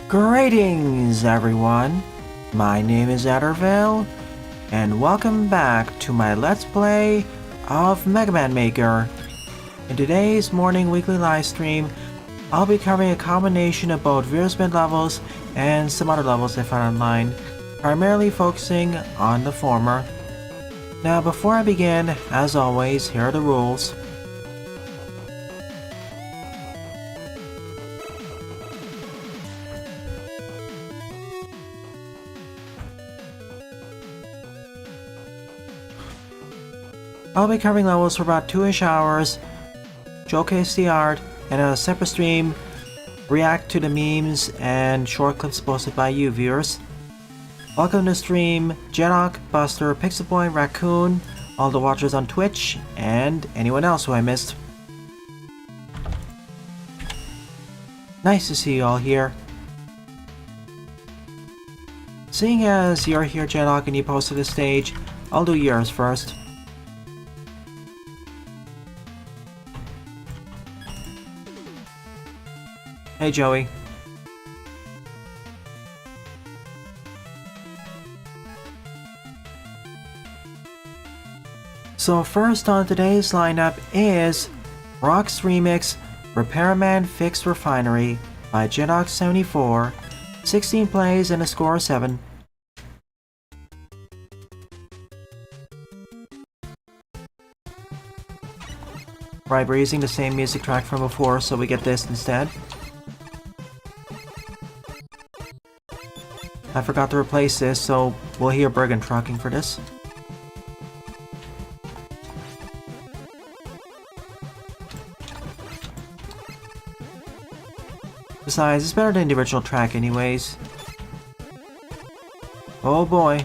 Greetings, everyone. My name is Addervale, and welcome back to my Let's Play of Mega Man Maker. In today's morning weekly live stream, I'll be covering a combination of both Veersmith levels and some other levels I found online, primarily focusing on the former. Now, before I begin, as always, here are the rules. I'll be covering levels for about 2-ish hours, showcase the art, and a separate stream, react to the memes and short clips posted by you viewers. Welcome to the stream, Jedok, Buster, Pixelboy, Raccoon, all the watchers on Twitch, and anyone else who I missed. Nice to see you all here. Seeing as you're here, Jedok, and you posted the stage, I'll do yours first. Hey, Joey. So first on today's lineup is Rock's Remix Repairman Fixed Refinery by Jedok74, 16 plays and a score of 7. Right, we're using the same music track from before, so we get this instead. I forgot to replace this, so we'll hear Bergen trucking for this. Besides, it's better than the original track anyways. Oh boy.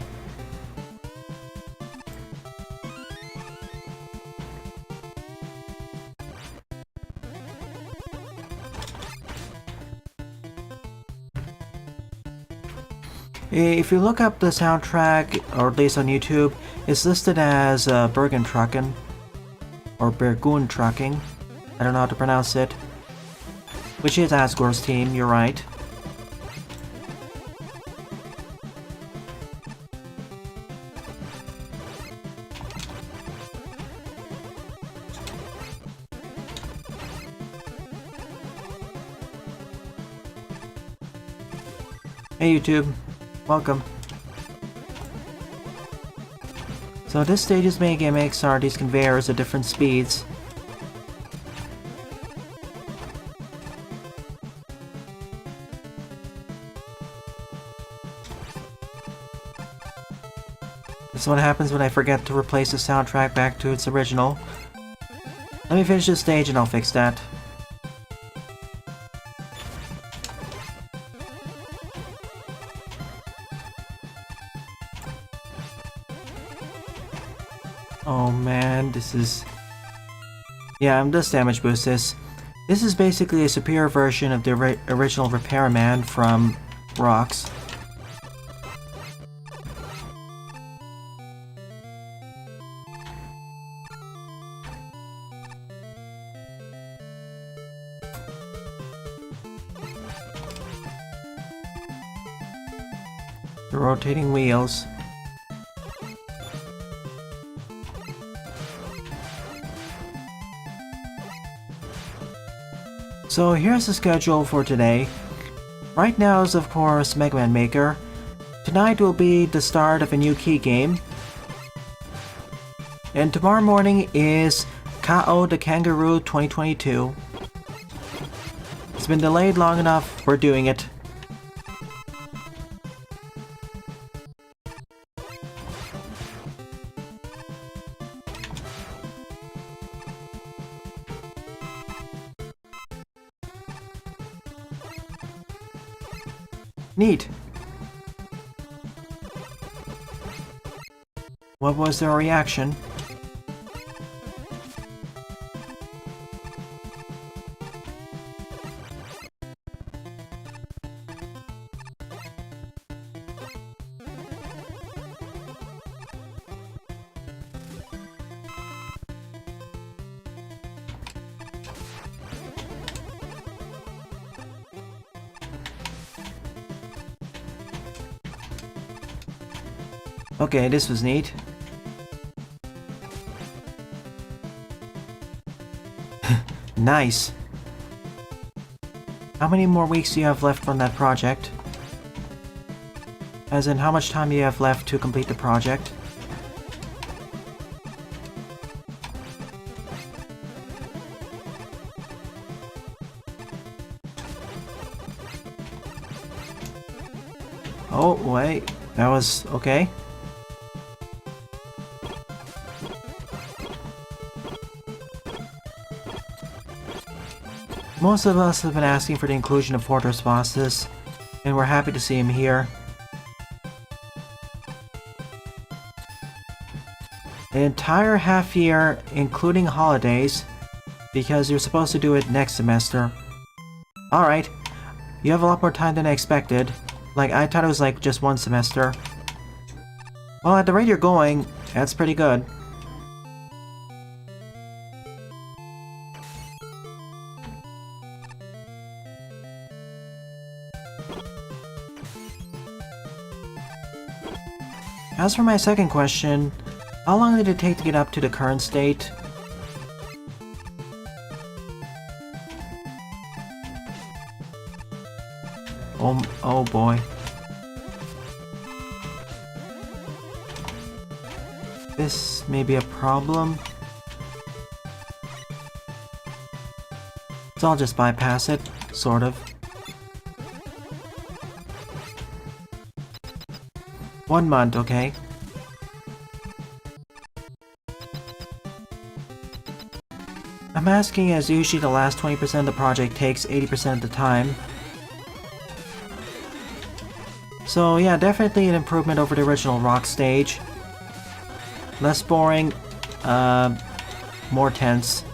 If you look up the soundtrack, or at least on YouTube, it's listed as Bergen Truckin', or Bergun Trucking. I don't know how to pronounce it. Which is Asgore's team, you're right. Hey YouTube. Welcome. So this stage's main gimmicks are these conveyors at different speeds. This is what happens when I forget to replace the soundtrack back to its original. Let me finish this stage and I'll fix that. Oh man, this is... Yeah, I'm just damage boost this. This is basically a superior version of the original Repairman from Rocks. The rotating wheels. So here's the schedule for today. Right now is of course Mega Man Maker. Tonight will be the start of a new key game. And tomorrow morning is KO the Kangaroo 2022. It's been delayed long enough, we're doing it. Neat. What was their reaction? Okay, this was neat. Nice. How many more weeks do you have left on that project? As in, how much time do you have left to complete the project? Oh, wait. That was okay. Most of us have been asking for the inclusion of fortress bosses, and we're happy to see him here. An entire half year, including holidays, because you're supposed to do it next semester. Alright, you have a lot more time than I expected. Like, I thought it was like just one semester. Well, at the rate you're going, that's pretty good. As for my second question, how long did it take to get up to the current state? Oh boy. This may be a problem. So I'll just bypass it, sort of. 1 month, okay. I'm asking as usually the last 20% of the project takes 80% of the time. So yeah, definitely an improvement over the original rock stage. Less boring, more tense.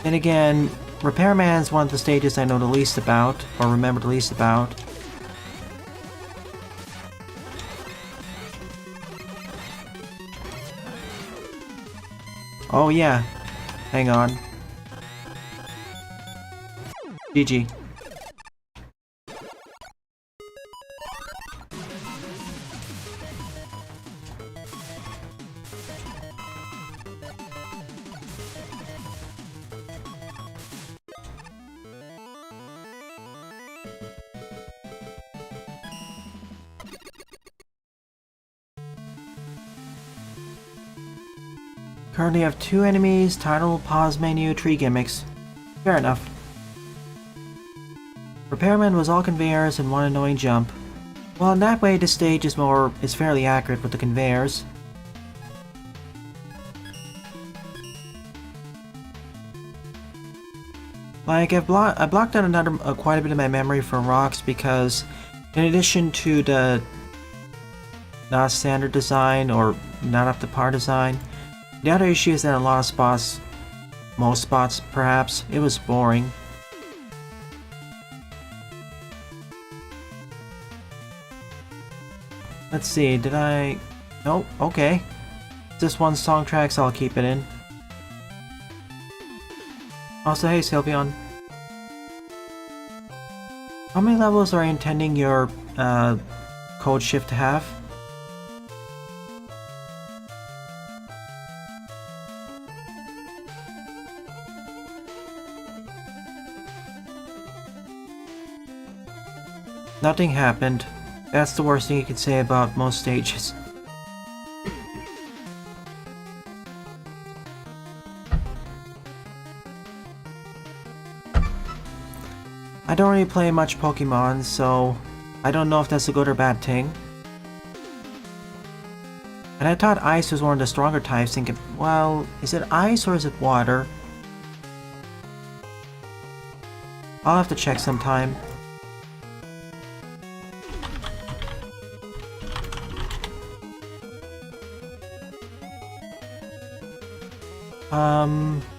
Then again, Repairman's one of the stages I know the least about, or remember the least about. Oh yeah, hang on. GG. Currently have 2 enemies, title, pause menu, tree gimmicks. Fair enough. Repairman was all conveyors and one annoying jump. Well, in that way this stage is fairly accurate with the conveyors. Like, I blocked out quite a bit of my memory for rocks because, in addition to the not standard design or not up to par design, the other issue is that in a lot of spots, most spots perhaps, it was boring. Let's see, did I... Nope, okay. Just one song track, so I'll keep it in. Also, hey Sylveon. How many levels are you intending your code shift to have? Nothing happened. That's the worst thing you can say about most stages. I don't really play much Pokemon, so I don't know if that's a good or bad thing. And I thought Ice was one of the stronger types, thinking, well, is it Ice or is it Water? I'll have to check sometime.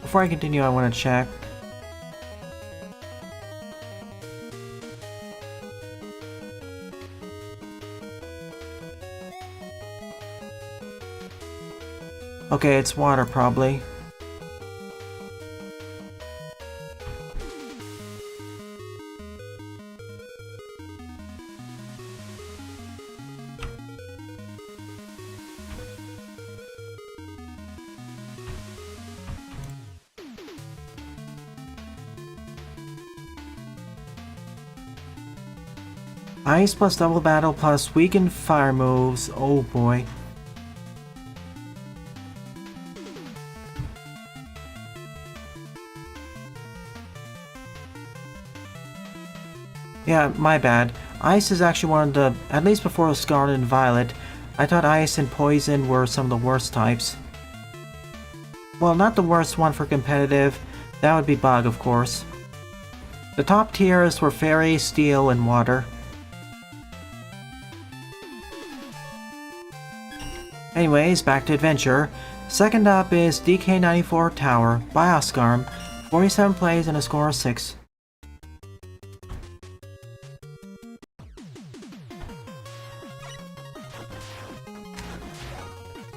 Before I continue, I want to check. Okay, it's water, probably. Ice plus double battle plus weakened fire moves. Oh boy. Yeah, my bad. Ice is actually one of the, at least before Scarlet and Violet, I thought Ice and Poison were some of the worst types. Well, not the worst one for competitive, that would be Bug, of course. The top tiers were Fairy, Steel, and Water. Anyways, back to adventure. Second up is DK94 Tower by Oscarm, 47 plays and a score of 6.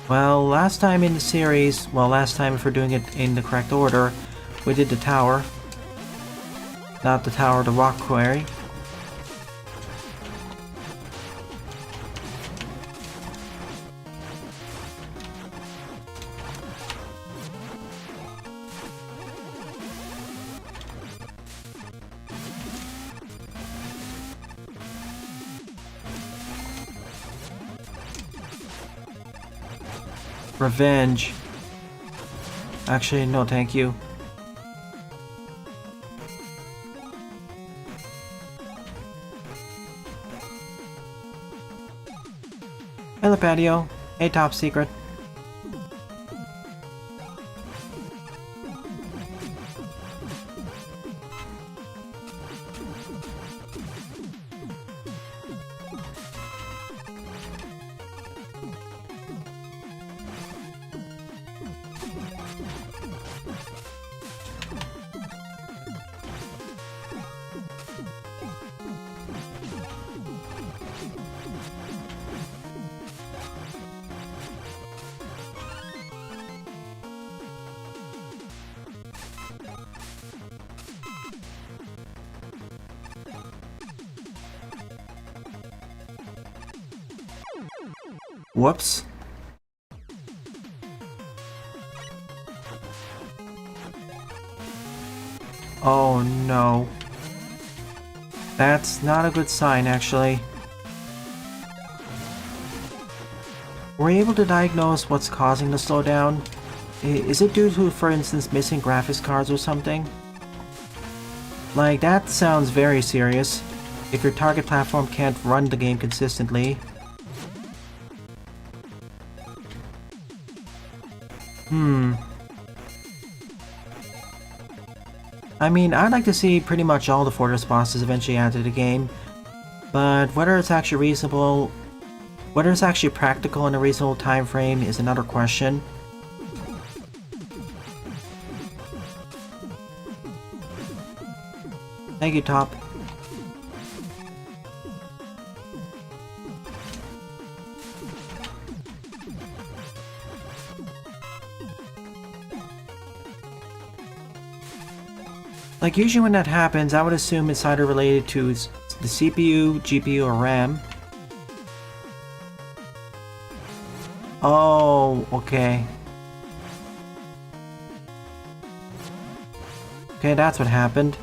Well, last time in the series, well, last time if we're doing it in the correct order, we did the tower. Not the tower, the rock quarry. Revenge. Actually, no thank you. Hello, patio. Hey, top secret. Whoops. Oh no. That's not a good sign, actually. Were you able to diagnose what's causing the slowdown? Is it due to, for instance, missing graphics cards or something? Like, that sounds very serious. If your target platform can't run the game consistently. I mean, I'd like to see pretty much all the Fortress bosses eventually added to the game, but whether it's actually reasonable, whether it's actually practical in a reasonable time frame is another question. Thank you, Top. Like, usually when that happens, I would assume it's either related to the CPU, GPU, or RAM. Oh, okay. Okay, that's what happened.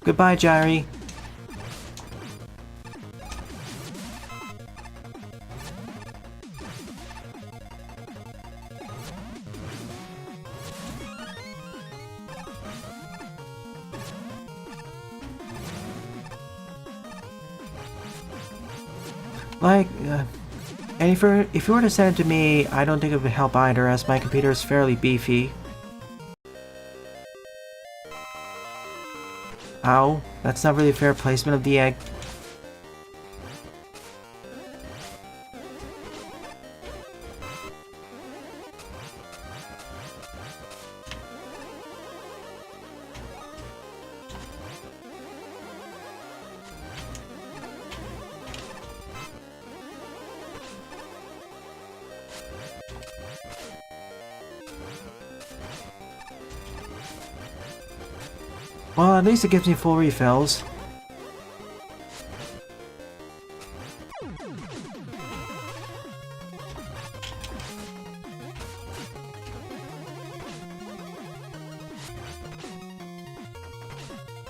Goodbye, Jerry. Like, and if you were to send it to me, I don't think it would help either, as my computer is fairly beefy. Ow, that's not really a fair placement of the egg. Well, at least it gives me full refills.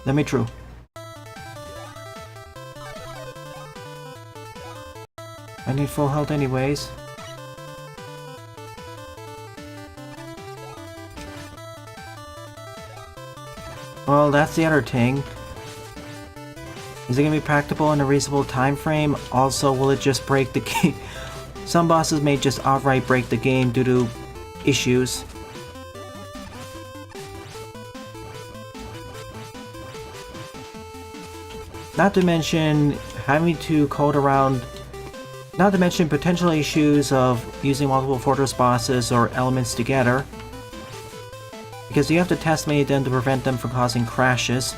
Let me through. I need full health anyways. Well, that's the other thing. Is it gonna be practicable in a reasonable time frame? Also, will it just break the game? Some bosses may just outright break the game due to issues. Not to mention having to code around. Not to mention potential issues of using multiple fortress bosses or elements together, because you have to test many of them to prevent them from causing crashes.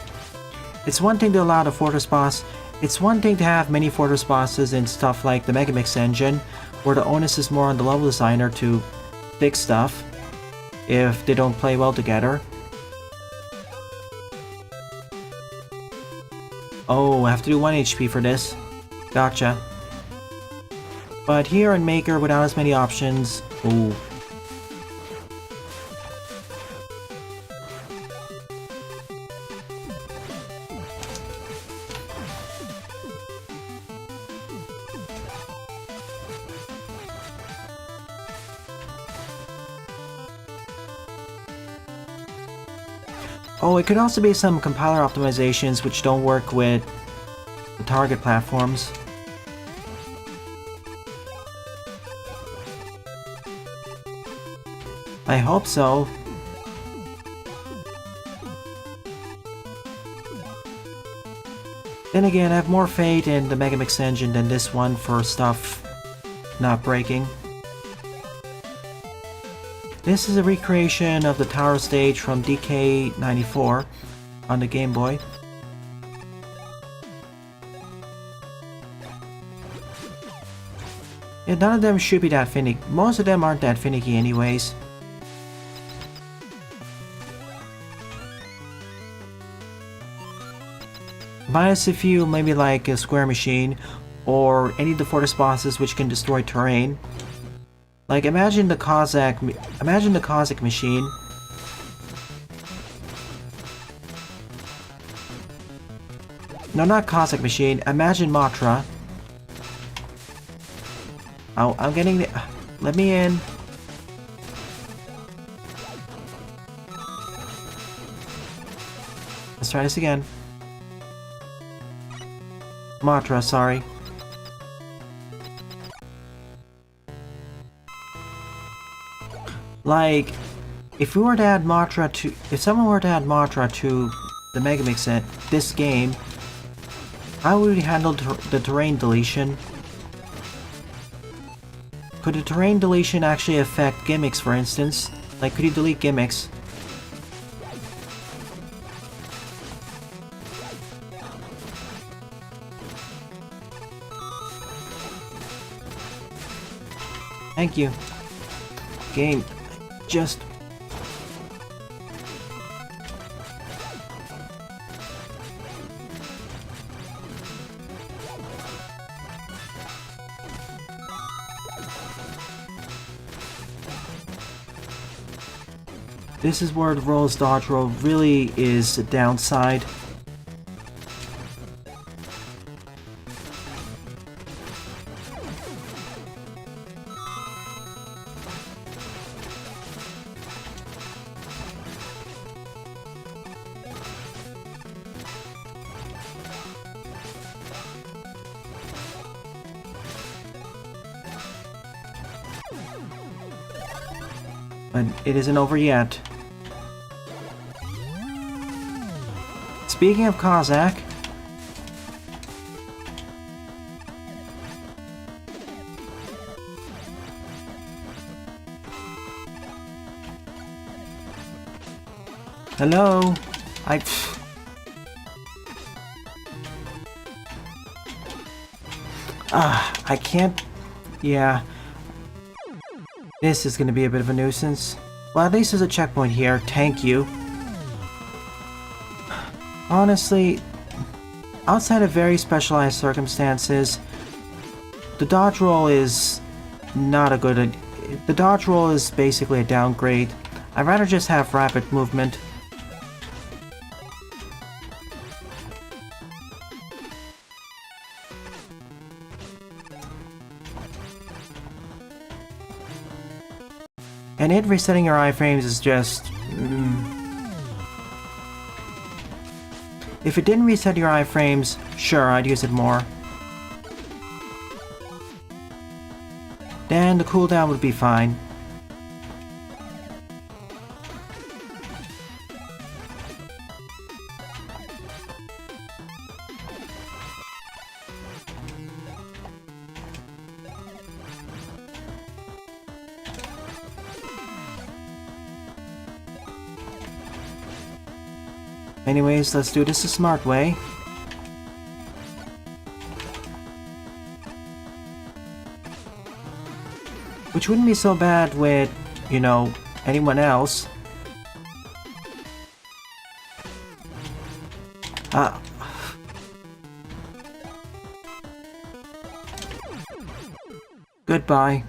It's one thing to allow the fortress boss. It's one thing to have many fortress bosses in stuff like the Megamix engine, where the onus is more on the level designer to fix stuff if they don't play well together. Oh, I have to do 1 HP for this. Gotcha. But here in Maker, without as many options, ooh. Oh, it could also be some compiler optimizations which don't work with the target platforms. I hope so. Then again, I have more faith in the Megamix engine than this one for stuff not breaking. This is a recreation of the tower stage from DK94 on the Game Boy. Yeah, none of them should be that finicky. Most of them aren't that finicky anyways. Minus a few, maybe like a Square Machine, or any of the Fortress bosses which can destroy terrain. Like imagine the Cossack machine. No, not Cossack machine. Imagine Matra. Oh, I'm getting the. Let me in. Let's try this again. Matra, sorry. Like, if we were to add Matra to, if someone were to add Matra to the Megamix set, this game, how would we handle the terrain deletion? Could the terrain deletion actually affect gimmicks, for instance? Like, could you delete gimmicks? Thank you. Game, just... This is where the Rolls dodge roll really is a downside. But it isn't over yet. Speaking of Cossack, hello, I can't, yeah, this is gonna be a bit of a nuisance. Well, at least there's a checkpoint here, thank you. Honestly, outside of very specialized circumstances, the dodge roll is not a good... The dodge roll is basically a downgrade. I'd rather just have rapid movement. And it resetting your iframes is just... If it didn't reset your iframes, sure, I'd use it more. Then the cooldown would be fine. Anyways, let's do this the smart way. Which wouldn't be so bad with, you know, anyone else. Goodbye.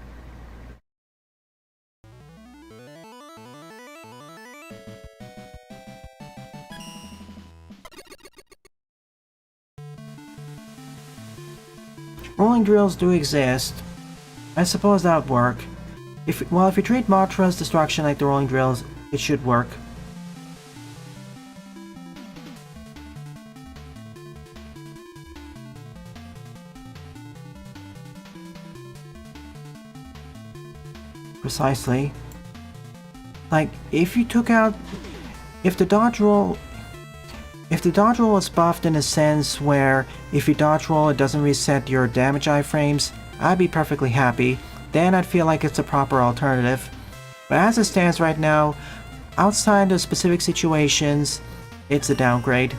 Rolling drills do exist. I suppose that would work. If you treat Mothra's destruction like the rolling drills, it should work. Precisely. Like, if the dodge roll was buffed in a sense where if you dodge roll it doesn't reset your damage iframes, I'd be perfectly happy. Then I'd feel like it's a proper alternative. But as it stands right now, outside of specific situations, it's a downgrade.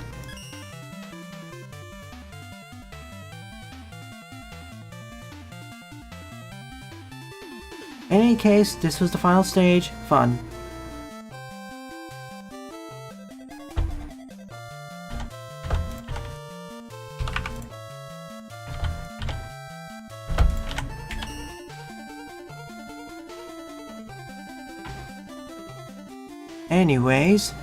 In any case, this was the final stage. Fun. Anyways,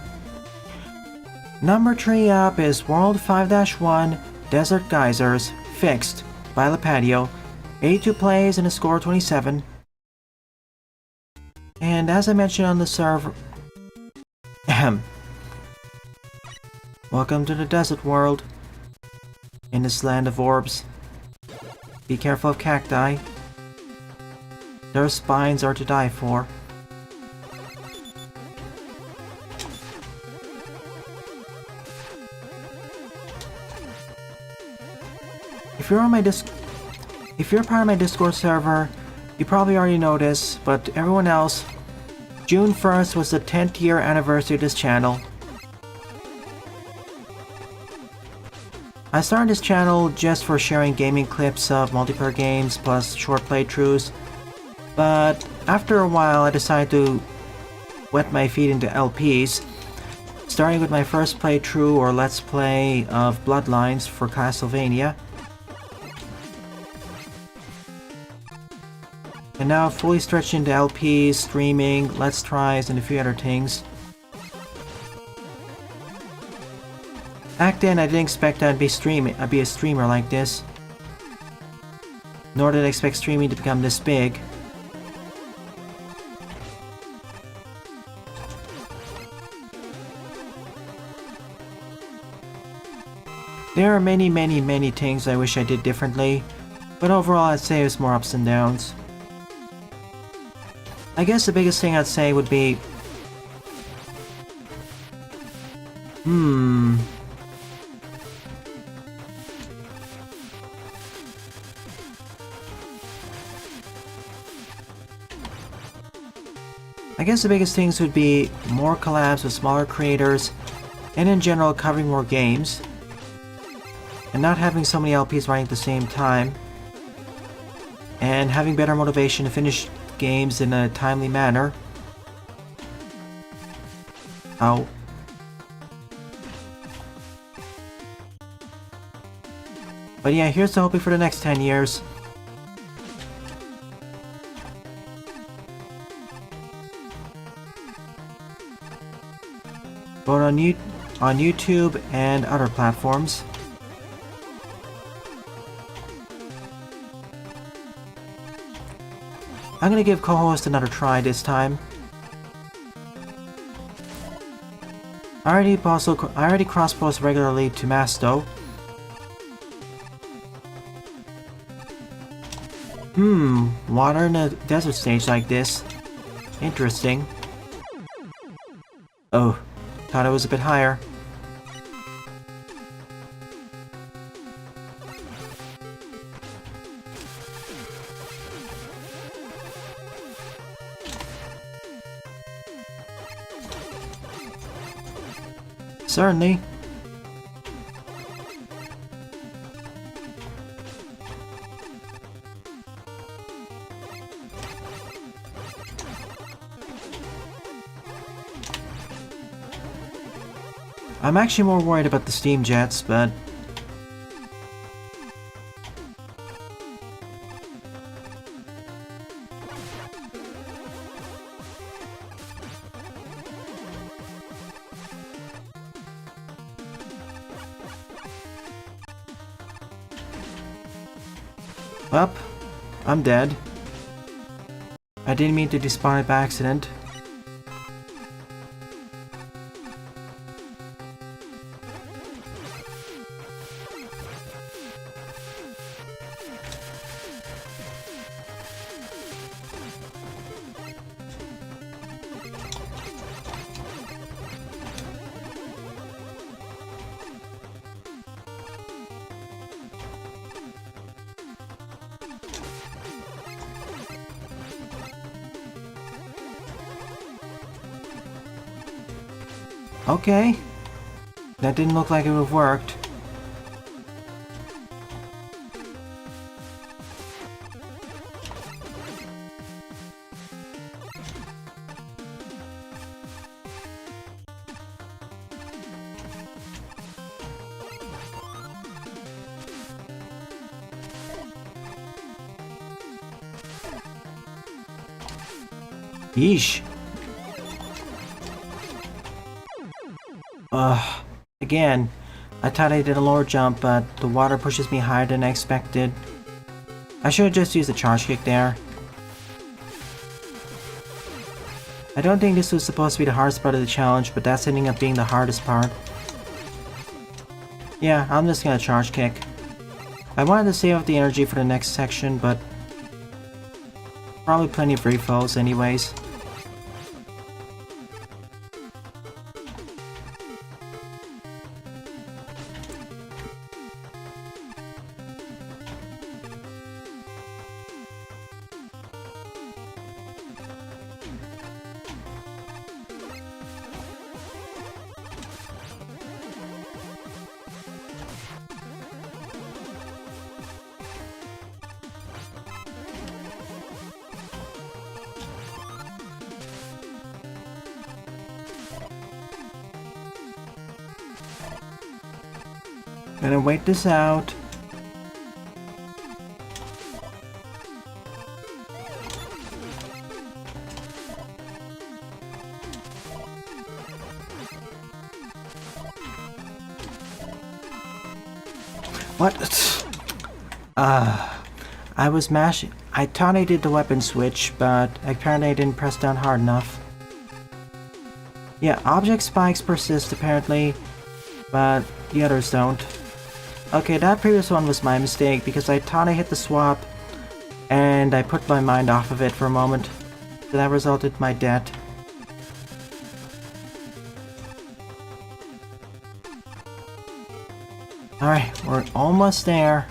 number 3 up is World 5-1 Desert Geysers Fixed by Lepadio. 82 plays and a score of 27. And as I mentioned on the server, welcome to the desert world. In this land of orbs. Be careful of cacti. Their spines are to die for. If you're part of my Discord server, you probably already know this, but everyone else, June 1st was the 10th year anniversary of this channel. I started this channel just for sharing gaming clips of multiplayer games plus short playthroughs, but after a while I decided to wet my feet into LPs, starting with my first playthrough or let's play of Bloodlines for Castlevania. And now fully stretched into LPs, streaming, let's tries, and a few other things. Back then I didn't expect I'd be a streamer like this. Nor did I expect streaming to become this big. There are many things I wish I did differently, but overall I'd say it was more ups and downs. I guess the biggest thing I'd say would be... I guess the biggest things would be more collabs with smaller creators, and in general covering more games, and not having so many LPs running at the same time, and having better motivation to finish games in a timely manner. Ow. But yeah, here's to hoping for the next 10 years. Both on YouTube and other platforms. I'm gonna give co-host another try this time. I already cross-post regularly to Masto. Water in a desert stage like this. Interesting. Oh, thought it was a bit higher. Certainly. I'm actually more worried about the steam jets, but... Well, I'm dead. I didn't mean to despawn it by accident. Okay. That didn't look like it would have worked. Yeesh. Again, I thought I did a lower jump, but the water pushes me higher than I expected. I should have just used the charge kick there. I don't think this was supposed to be the hardest part of the challenge, but that's ending up being the hardest part. Yeah, I'm just gonna charge kick. I wanted to save up the energy for the next section, but probably plenty of refills anyways. Gonna wait this out. What? I was mashing. I thought I did the weapon switch, but apparently I didn't press down hard enough. Yeah, object spikes persist apparently, but the others don't. Okay, that previous one was my mistake because I thought I hit the swap and I put my mind off of it for a moment. So that resulted in my death. Alright, we're almost there.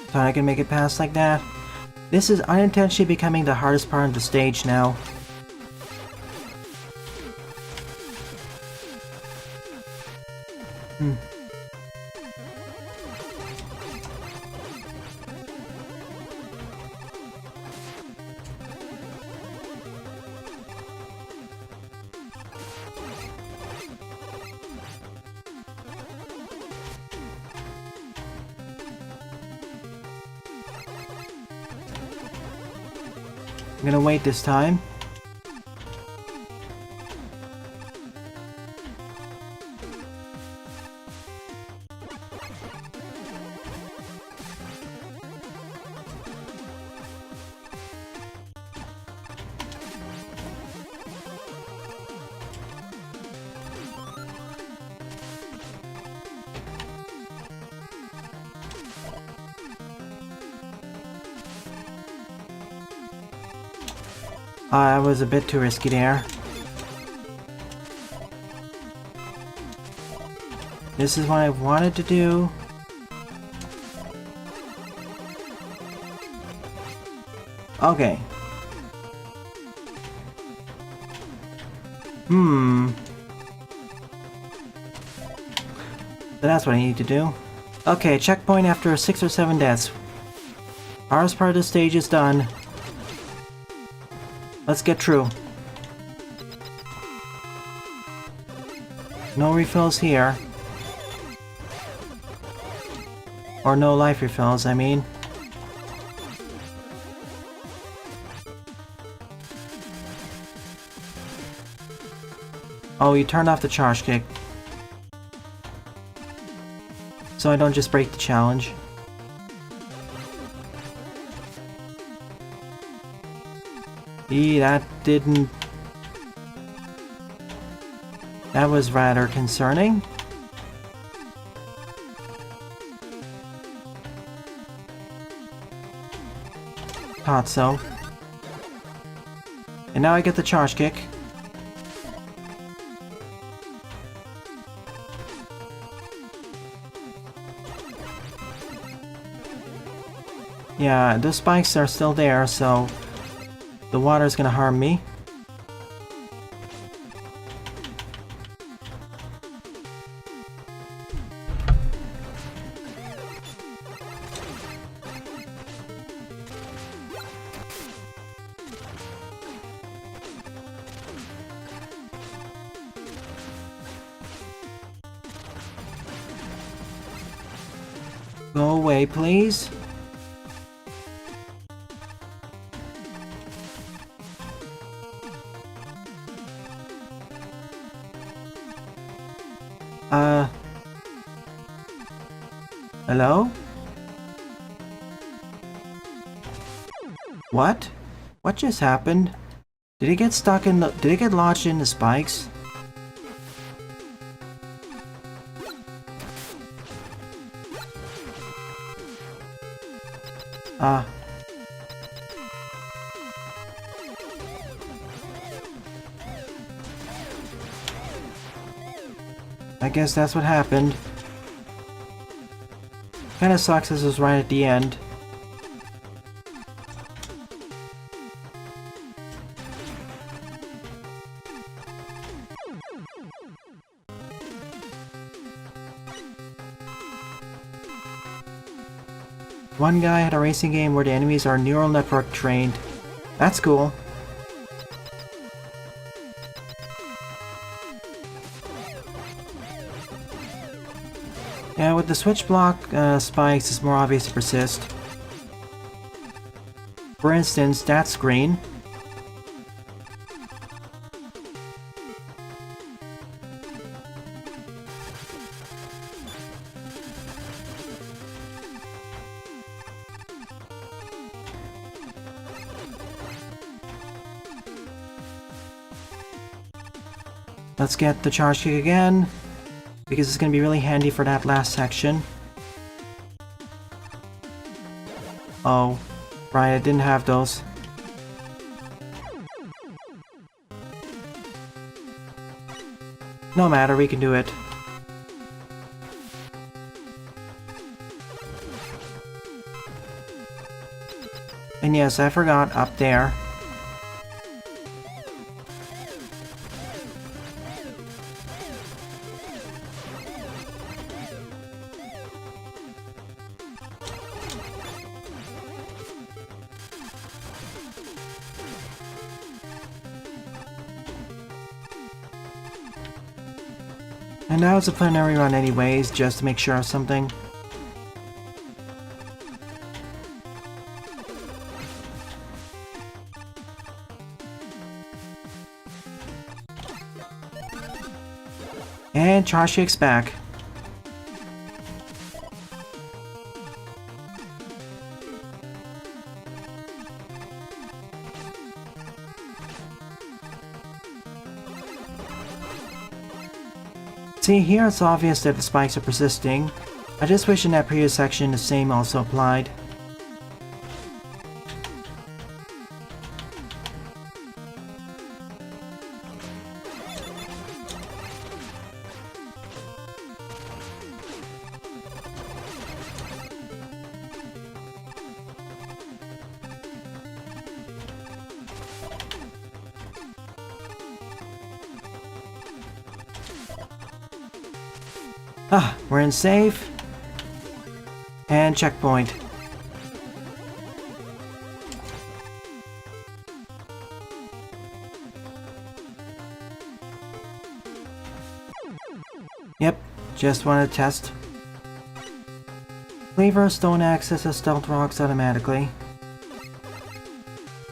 Thought I could make it past like that. This is unintentionally becoming the hardest part of the stage now. I'm gonna wait this time. I was a bit too risky there. This is what I wanted to do. Okay. So that's what I need to do. Okay, checkpoint after 6 or 7 deaths. Ours part of the stage is done. Let's get through. No refills here. Or no life refills, I mean. Oh, you turned off the charge kick. So I don't just break the challenge. That didn't... That was rather concerning. Thought so. And now I get the charge kick. Yeah, those spikes are still there, so the water's gonna harm me. Go away, please. Hello? What? What just happened? Did it get stuck in the... Did it get lodged in the spikes? I guess that's what happened. Kinda sucks this was right at the end. One guy had a racing game where the enemies are neural network trained. That's cool. Yeah, with the switch block spikes, it's more obvious to persist. For instance, that screen. Let's get the charge kick again, because it's going to be really handy for that last section. Oh, right, I didn't have those. No matter, we can do it. And yes, I forgot up there. And now it's a preliminary run anyways, just to make sure of something. And charge kick's back. See, here it's obvious that the spikes are persisting. I just wish in that previous section the same also applied. Ah, we're in safe. And checkpoint. Yep, just wanted to test. Cleavers don't access stealth rocks automatically.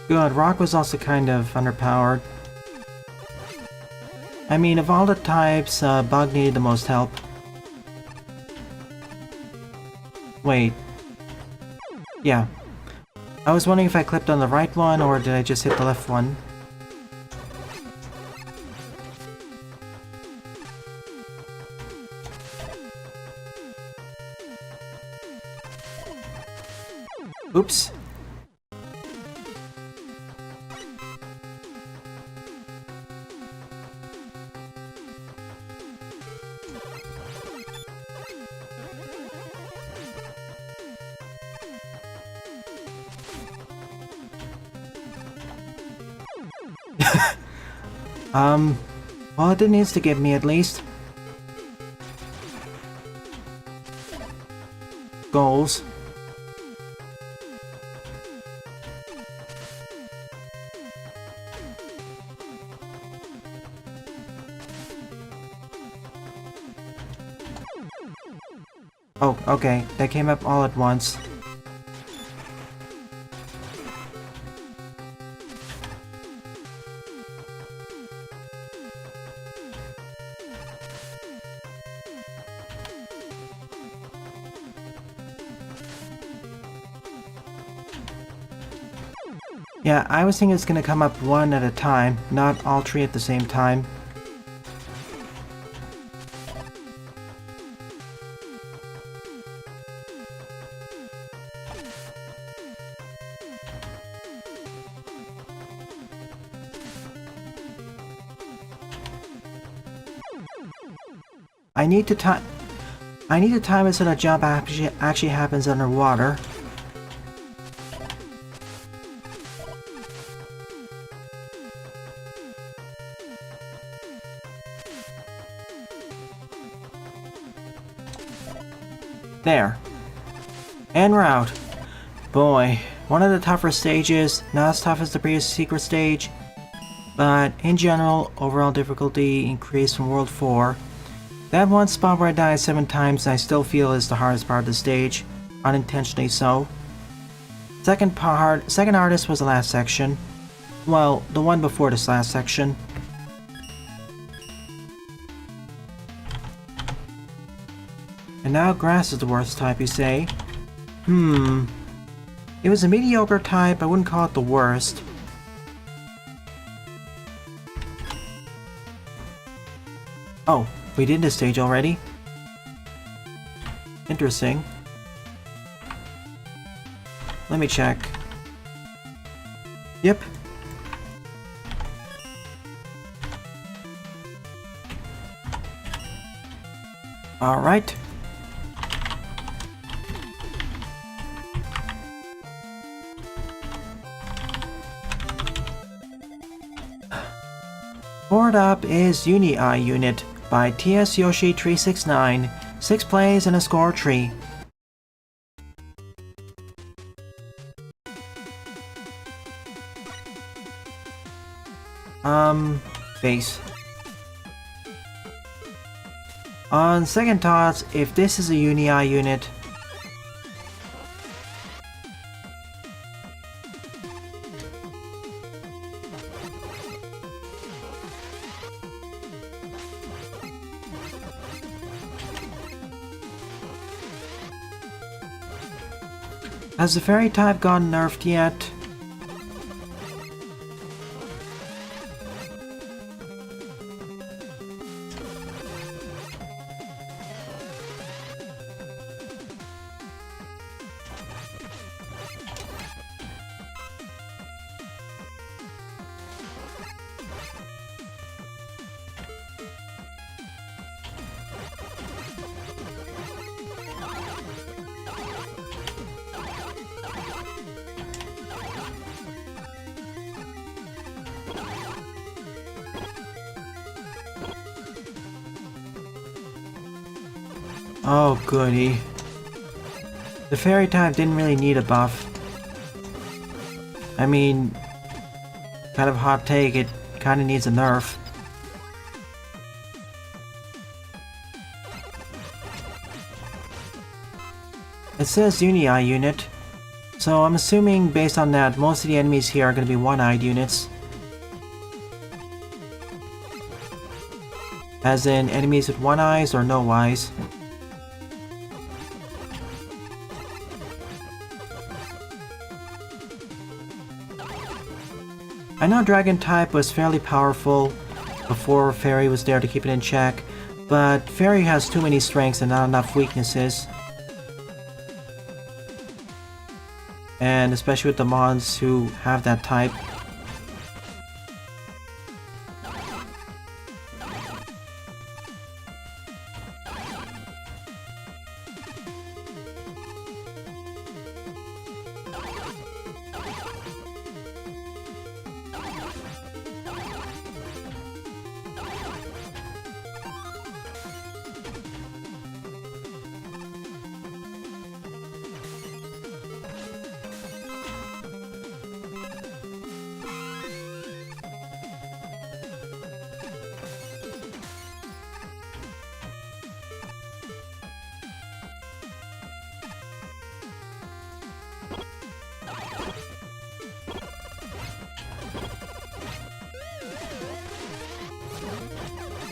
Good, rock was also kind of underpowered. I mean, of all the types, bug needed the most help. Wait. Yeah. I was wondering if I clipped on the right one, or did I just hit the left one? Oops. Well, it needs to give me at least. Goals. Oh, okay. They came up all at once. Yeah, I was thinking it's gonna come up one at a time, not all three at the same time. I need to time it so that jump actually happens underwater. There. And we're out. Boy, one of the tougher stages, not as tough as the previous secret stage, but in general, overall difficulty increased from World 4. That one spot where I died 7 times I still feel is the hardest part of the stage, unintentionally so. Second hardest was the last section. Well, the one before this last section. And now grass is the worst type, you say? It was a mediocre type, I wouldn't call it the worst. Oh, we did this stage already? Interesting. Let me check. Yep. Alright. Board up is Uni-Eye Unit by TS Yoshi 369. 6 plays and a score 3. Base. On second thoughts, if this is a Uni-Eye unit, has the fairy type gotten nerfed yet? Oh goody. The fairy type didn't really need a buff. I mean, kind of hot take, it kind of needs a nerf. It says Uni-Eye unit, so I'm assuming based on that most of the enemies here are going to be one-eyed units. As in enemies with one eyes or no eyes. I know Dragon type was fairly powerful before Fairy was there to keep it in check, but Fairy has too many strengths and not enough weaknesses. And especially with the mons who have that type.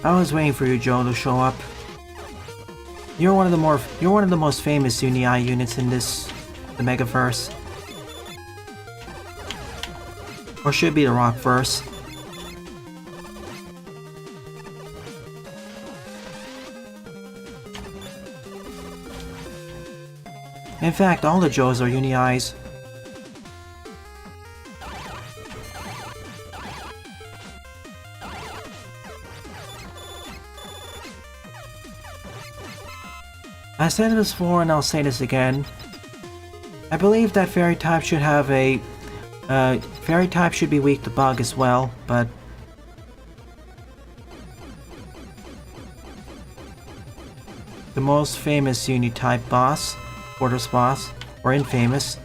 I was waiting for you, Joe, to show up. You're one of the most famous Uni-Eye units in the Megaverse. Or should be the Rockverse. In fact, all the Joes are Uni-Eyes. I said this before and I'll say this again. I believe that Fairy type should have a... Fairy type should be weak to Bug as well, but... the most famous Uni-type boss, Quarters boss, or infamous.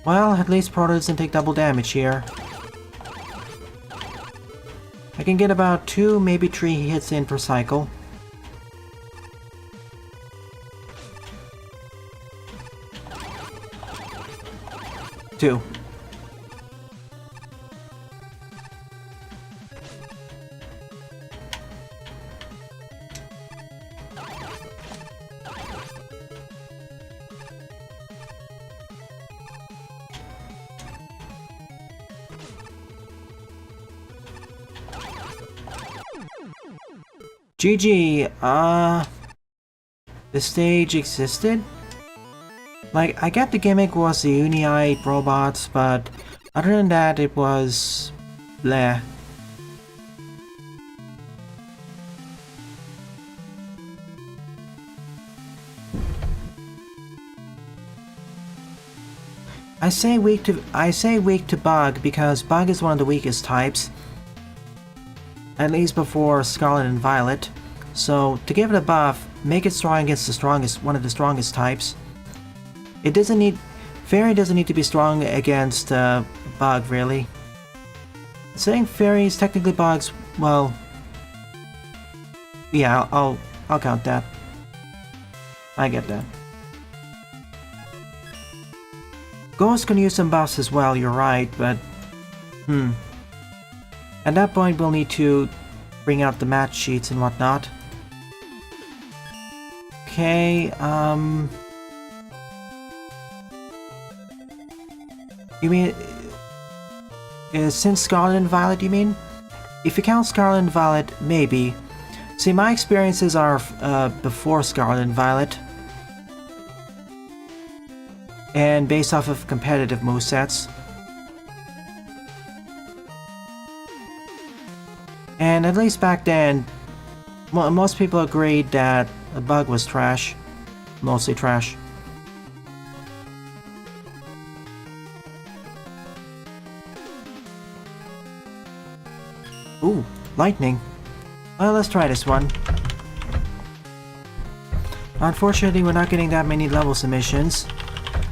Well, at least Proto doesn't take double damage here. I can get about 2, maybe 3 hits in per cycle. Two. GG, the stage existed? Like, I get the gimmick was the Uni-Eye robots, but other than that, it was... bleh. I say weak to Bug because Bug is one of the weakest types. At least before Scarlet and Violet. So, to give it a buff, make it strong against one of the strongest types. It doesn't need... Fairy doesn't need to be strong against Bug, really. Saying Fairy is technically Bug's, well... yeah, I'll count that. I get that. Ghost can use some buffs as well, you're right, but... At that point, we'll need to bring out the match sheets and whatnot. Okay, you mean... since Scarlet and Violet, you mean? If you count Scarlet and Violet, maybe. See, my experiences are before Scarlet and Violet. And based off of competitive movesets. And at least back then, most people agreed that the Bug was trash. Mostly trash. Ooh, lightning. Well, let's try this one. Unfortunately, we're not getting that many level submissions.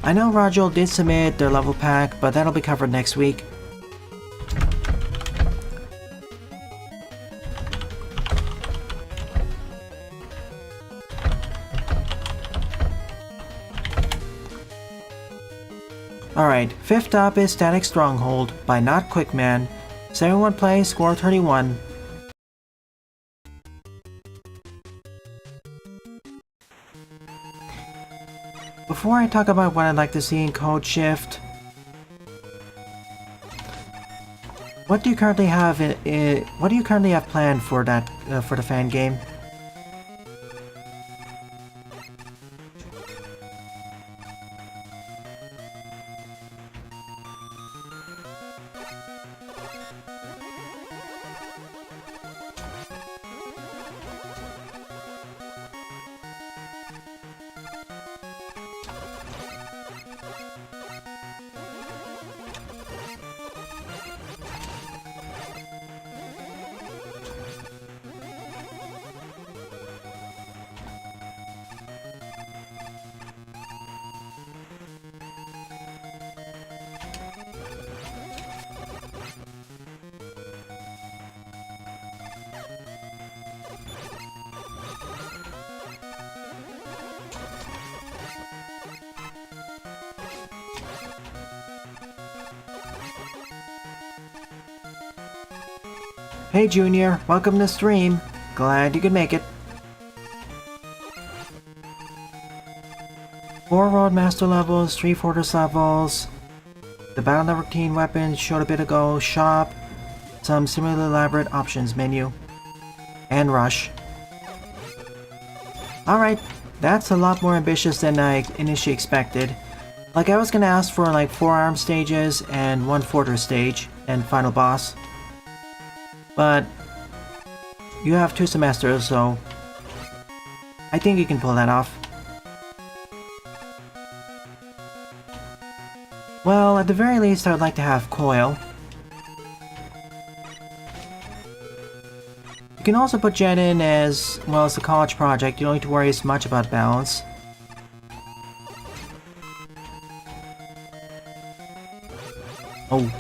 I know Rajul did submit their level pack, but that'll be covered next week. Alright, fifth up is Static Stronghold by Not Quickman. 71 plays, score 31. Before I talk about what I'd like to see in Code Shift, what do you currently have planned for that for the fan game? Hey Junior, welcome to the stream. Glad you could make it. 4 Roadmaster levels, 3 Fortress levels. The Battle Network Teen weapons showed a bit ago. Shop. Some similarly elaborate options menu. And Rush. Alright, that's a lot more ambitious than I initially expected. Like I was gonna ask for like 4 arm stages and 1 Fortress stage and final boss. But you have 2 semesters, so I think you can pull that off. Well, at the very least, I would like to have Coil. You can also put Jet in as well as a college project. You don't need to worry as much about balance. Oh.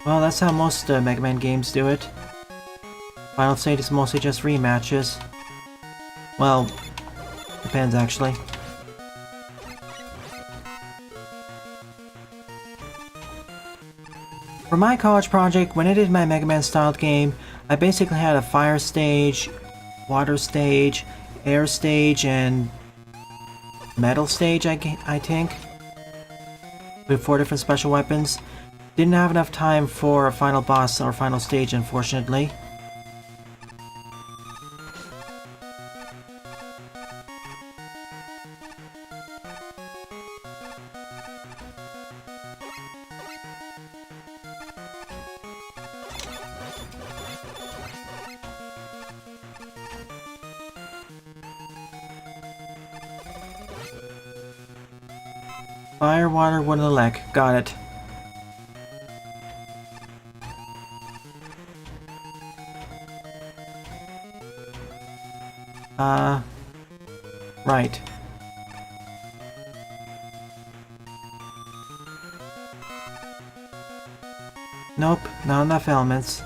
Well, that's how most Mega Man games do it. Final stage is mostly just rematches. Well, depends actually. For my college project, when I did my Mega Man styled game, I basically had a fire stage, water stage, air stage, and metal stage, I think. With 4 different special weapons. Didn't have enough time for a final boss or final stage, unfortunately. Fire, water, wood, and elect. Got it. Right. Nope, not enough elements.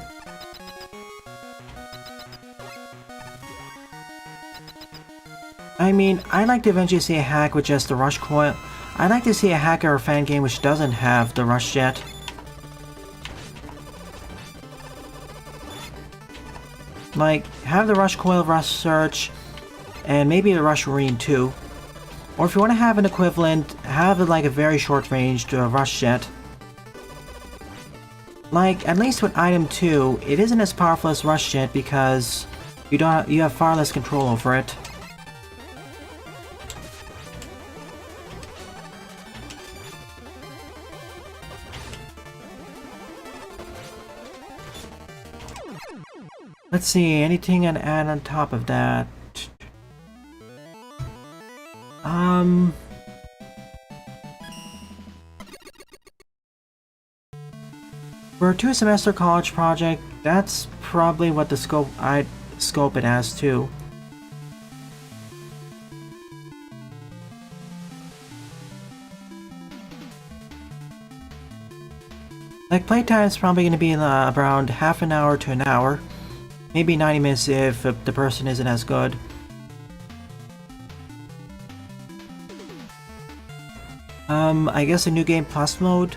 I mean, I'd like to eventually see a hack with just the Rush Coil. I'd like to see a hack or a fan game which doesn't have the Rush Jet. Like, have the Rush Coil, Rush Search, and maybe the Rush Marine too. Or if you want to have an equivalent, have like a very short range to a Rush Jet. Like, at least with item 2, it isn't as powerful as Rush Jet because you have far less control over it. Let's see, anything I'd add on top of that? For a 2-semester college project, that's probably what the I'd scope it as too. Like, playtime is probably going to be around half an hour to an hour. Maybe 90 minutes if the person isn't as good. I guess a new game plus mode.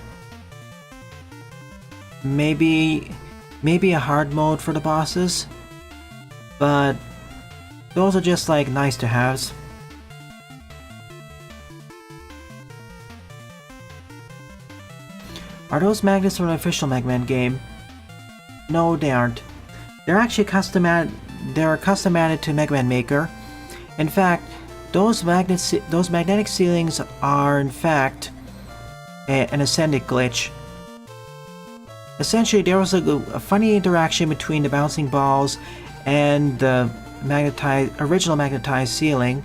Maybe a hard mode for the bosses. But those are just like nice to haves. Are those magnets from the official Mega Man game? No, they aren't. They're actually custom added to Mega Man Maker. In fact, those magnetic ceilings are in fact an ascendant glitch. Essentially, there was a funny interaction between the bouncing balls and the original magnetized ceiling,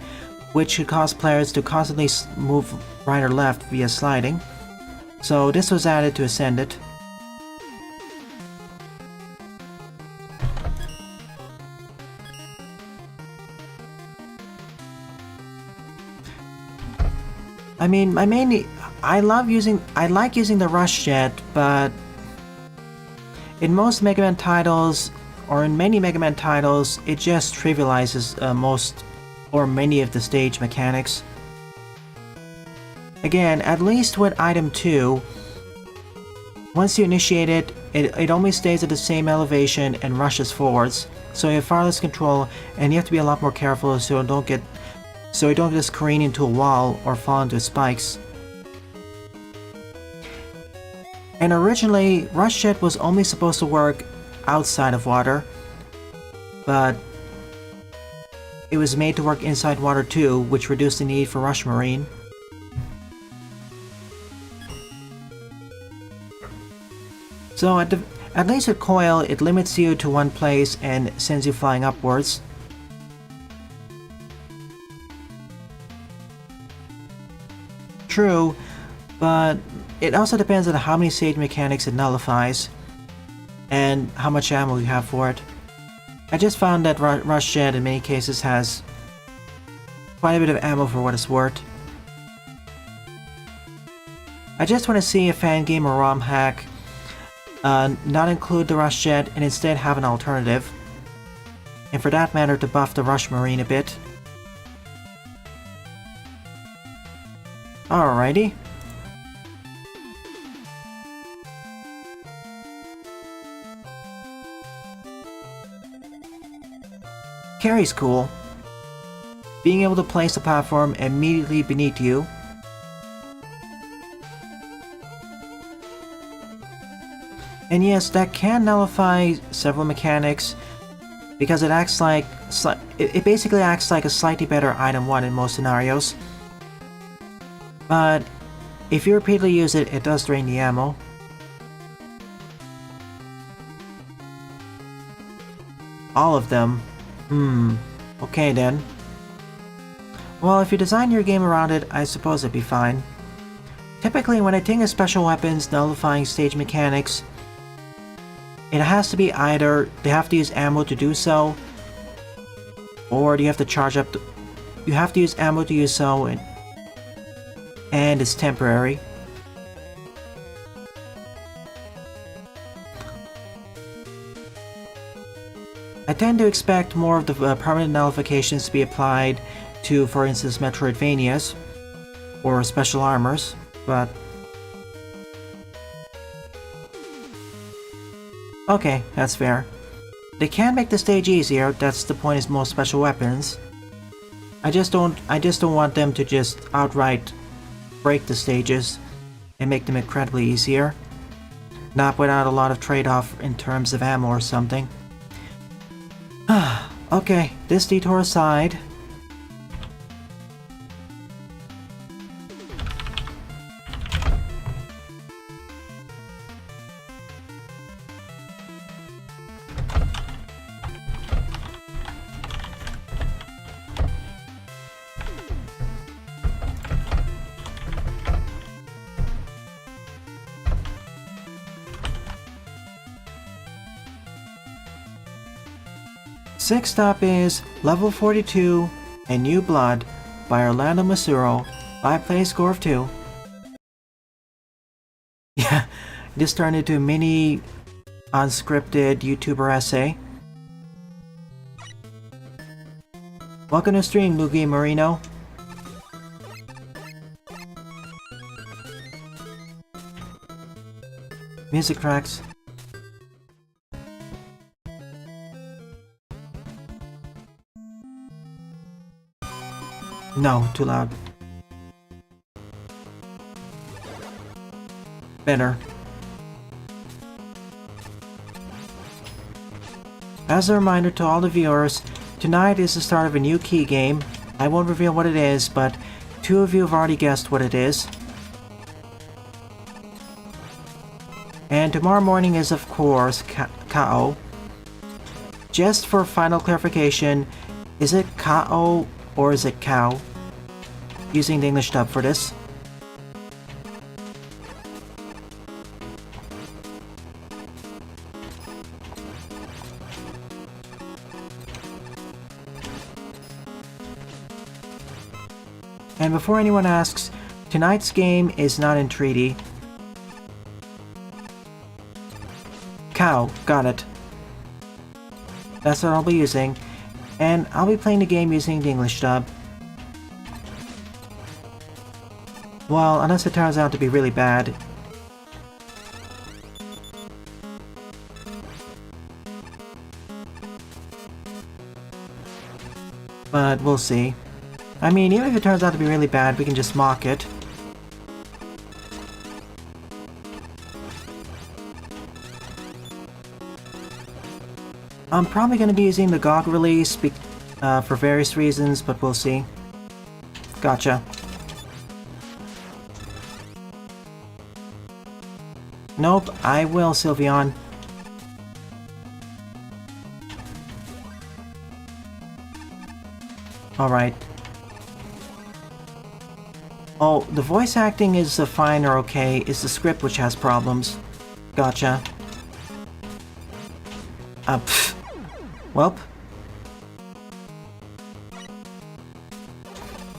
which could cause players to constantly move right or left via sliding. So this was added to Ascendant. I mean, I like using the Rush Jet, but in most Mega Man titles, or in many Mega Man titles, it just trivializes most or many of the stage mechanics. Again, at least with item 2, once you initiate it, it only stays at the same elevation and rushes forwards, so you have far less control, and you have to be a lot more careful so you don't just careen into a wall or fall into spikes. And originally, Rush Jet was only supposed to work outside of water, but it was made to work inside water too, which reduced the need for Rush Marine. So at least with Coil, it limits you to one place and sends you flying upwards. True, but it also depends on how many stage mechanics it nullifies, and how much ammo you have for it. I just found that Rush Jet in many cases has quite a bit of ammo for what it's worth. I just want to see a fan game or ROM hack not include the Rush Jet and instead have an alternative, and for that matter to buff the Rush Marine a bit. Alrighty. Carry's cool. Being able to place the platform immediately beneath you. And yes, that can nullify several mechanics because it acts like it basically acts like a slightly better item 1 in most scenarios. But if you repeatedly use it, it does drain the ammo. All of them. Okay then. Well, if you design your game around it, I suppose it'd be fine. Typically, when I think of special weapons nullifying stage mechanics, it has to be either they have to use ammo to do so, or you have to charge up. You have to use ammo to use so, and it's temporary. I tend to expect more of the permanent nullifications to be applied to, for instance, Metroidvanias or special armors, but okay, that's fair. They can make the stage easier, that's the point of most special weapons. I just don't want them to just outright break the stages and make them incredibly easier. Not without a lot of trade-off in terms of ammo or something. Okay, this detour aside. Sixth up is Level 42 and New Blood by Orlando Masuro. 5-play score of 2. Yeah, this turned into a mini unscripted YouTuber essay. Welcome to stream, Luigi Marino. Music tracks. No, too loud. Better. As a reminder to all the viewers, tonight is the start of a new key game. I won't reveal what it is, but 2 of you have already guessed what it is. And tomorrow morning is, of course, K.O. Just for final clarification, is it K.O. or is it cow? Using the English dub for this. And before anyone asks, tonight's game is not in treaty. Cow, got it. That's what I'll be using. And I'll be playing the game using the English dub. Well, unless it turns out to be really bad. But we'll see. I mean, even if it turns out to be really bad, we can just mock it. I'm probably going to be using the GOG release for various reasons, but we'll see. Gotcha. Nope, I will, Sylveon. Alright. Oh, the voice acting is fine or okay, it's the script which has problems. Gotcha. Welp.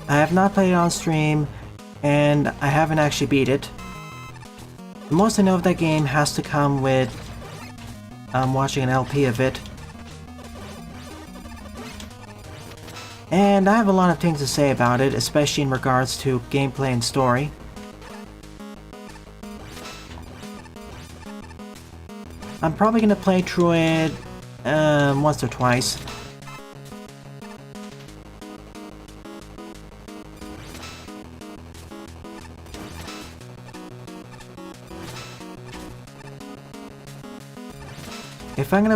I have not played it on stream, and I haven't actually beat it. The most I know of that game has to come with watching an LP of it. And I have a lot of things to say about it, especially in regards to gameplay and story. I'm probably going to play through it once or twice. If I were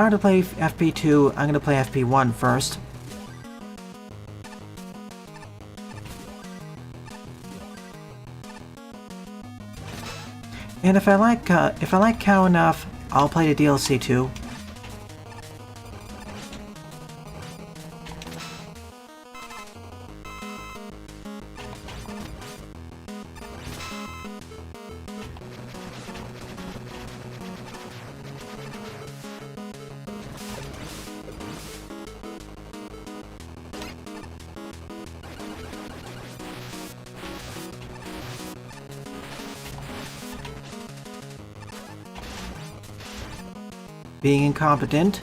to play FP2, I'm gonna play FP1 first. And if I like Cow enough, I'll play the DLC too. Being incompetent.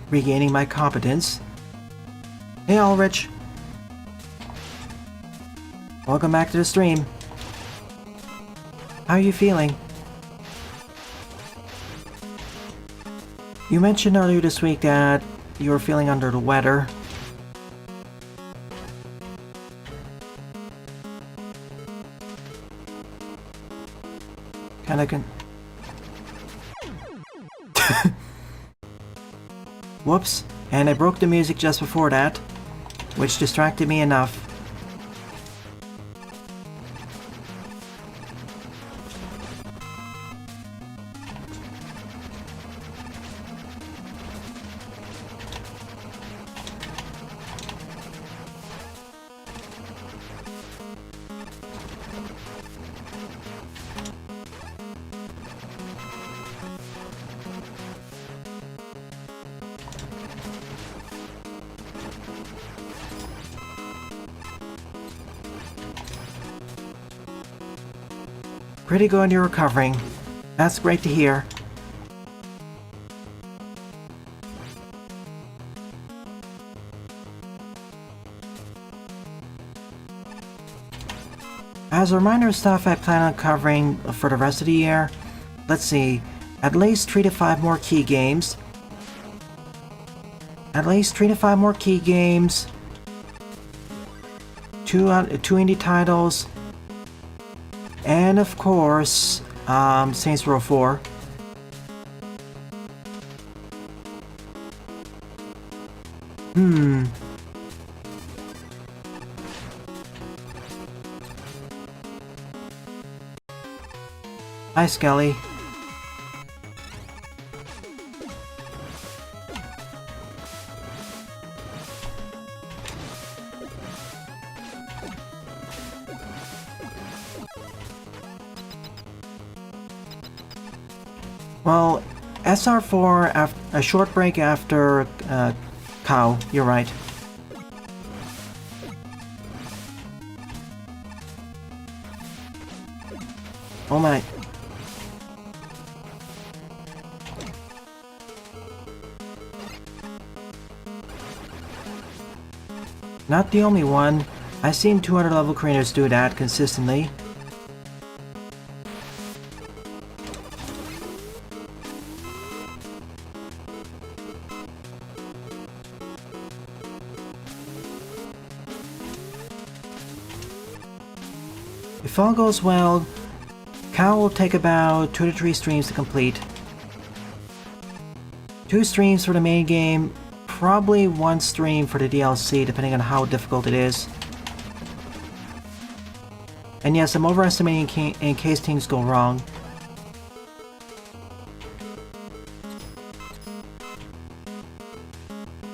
Regaining my competence. Hey Ulrich. Welcome back to the stream. How are you feeling? You mentioned earlier this week that you were feeling under the weather. Whoops, and I broke the music just before that, which distracted me enough. Pretty good, you're recovering. That's great to hear. As a reminder of stuff I plan on covering for the rest of the year, let's see, at least 3 to 5 more key games. At least 3 to 5 more key games. 2 indie titles. And of course, Saints Row 4. Hi, Skelly. Well, SR4, a short break after Cow, you're right. Oh my. Not the only one. I've seen 200 level creators do that consistently. If all goes well, Cow will take about 2 to 3 streams to complete. 2 streams for the main game, probably 1 stream for the DLC, depending on how difficult it is. And yes, I'm overestimating in case things go wrong.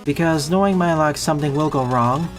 Because knowing my luck, something will go wrong.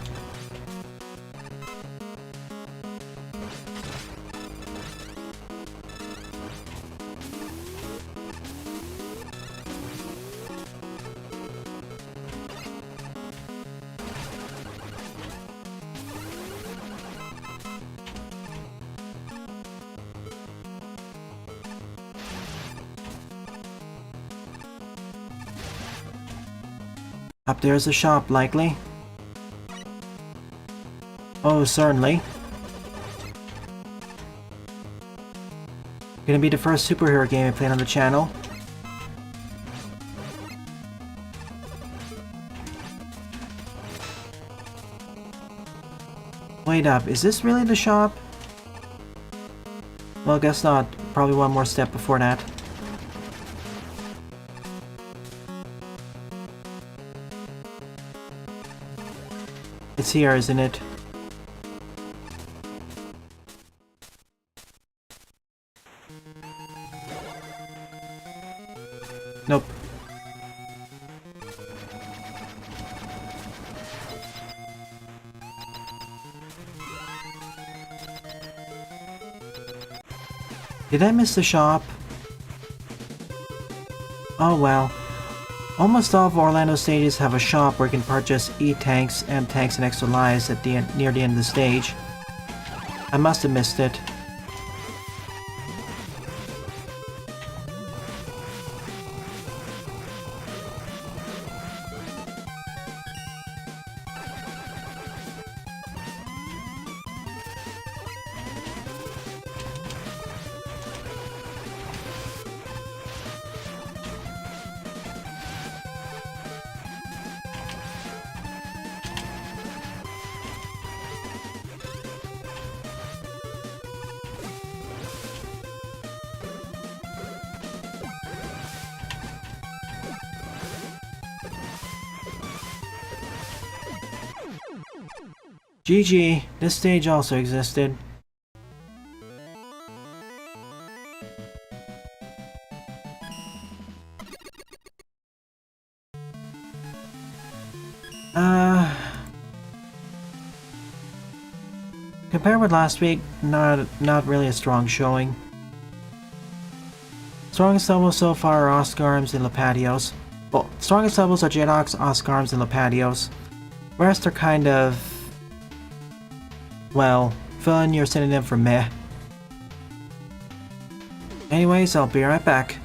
Up there's a shop, likely. Oh, certainly. Gonna be the first superhero game I played on the channel. Wait up, is this really the shop? Well, guess not. Probably one more step before that. It's here, isn't it? Nope. Did I miss the shop? Oh well. Almost all of Orlando stages have a shop where you can purchase E-tanks, M-tanks, and extra lives at the end, near the end of the stage. I must have missed it. GG, this stage also existed. Compared with last week, not really a strong showing. Strongest levels so far are Oscarms and Lapatios. Well, strongest levels are Jedox, Oscarms, and Lapatios. Rest are kind of... well, fill in your synonym for meh. Anyways, I'll be right back.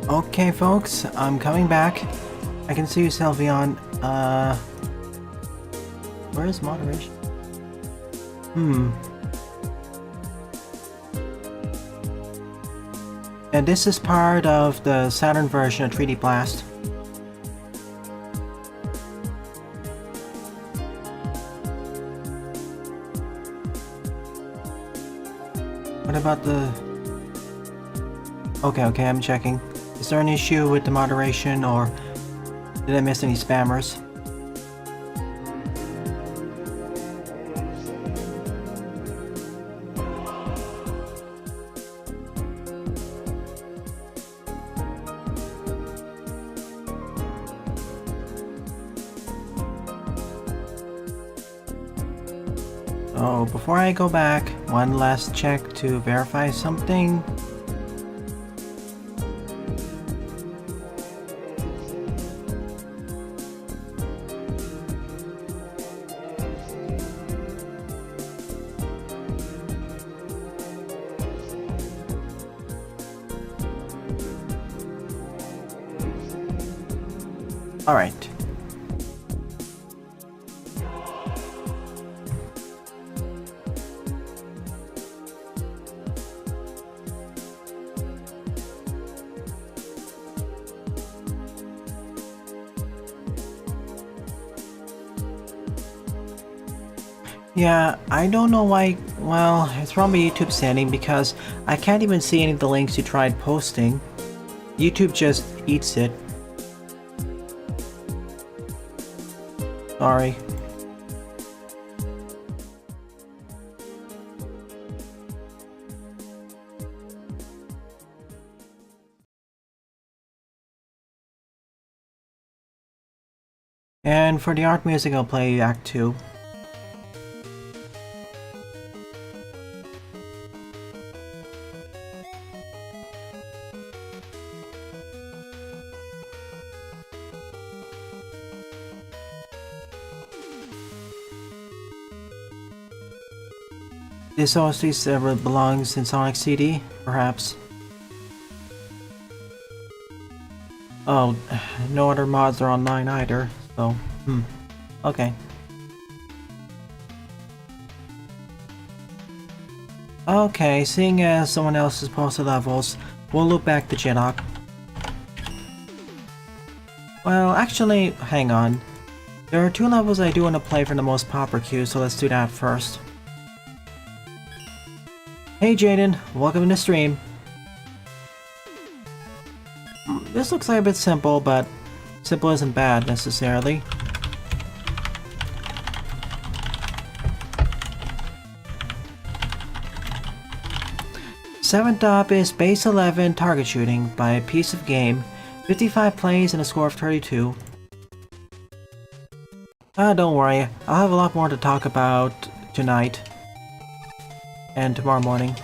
Okay, folks, I'm coming back. I can see you, Sylveon. Where is moderation? And this is part of the Saturn version of 3D Blast. What about the... Okay, I'm checking. Is there an issue with the moderation, or did I miss any spammers? So before I go back, one last check to verify something. All right. Yeah, I don't know why. Well, it's probably YouTube setting because I can't even see any of the links you tried posting. YouTube just eats it. Sorry. And for the art music, I'll play Act 2. This OST belongs in Sonic CD, perhaps. Oh, no other mods are online either, so, okay. Okay, seeing as someone else has posted levels, we'll loop back to Jidok. Well, actually, hang on. There are 2 levels I do want to play from the most popular queue, so let's do that first. Hey Jaden, welcome to the stream. This looks like a bit simple, but simple isn't bad necessarily. Seventh up is Base 11 target shooting by a piece of game, 55 plays and a score of 32. Don't worry, I'll have a lot more to talk about tonight. And tomorrow morning.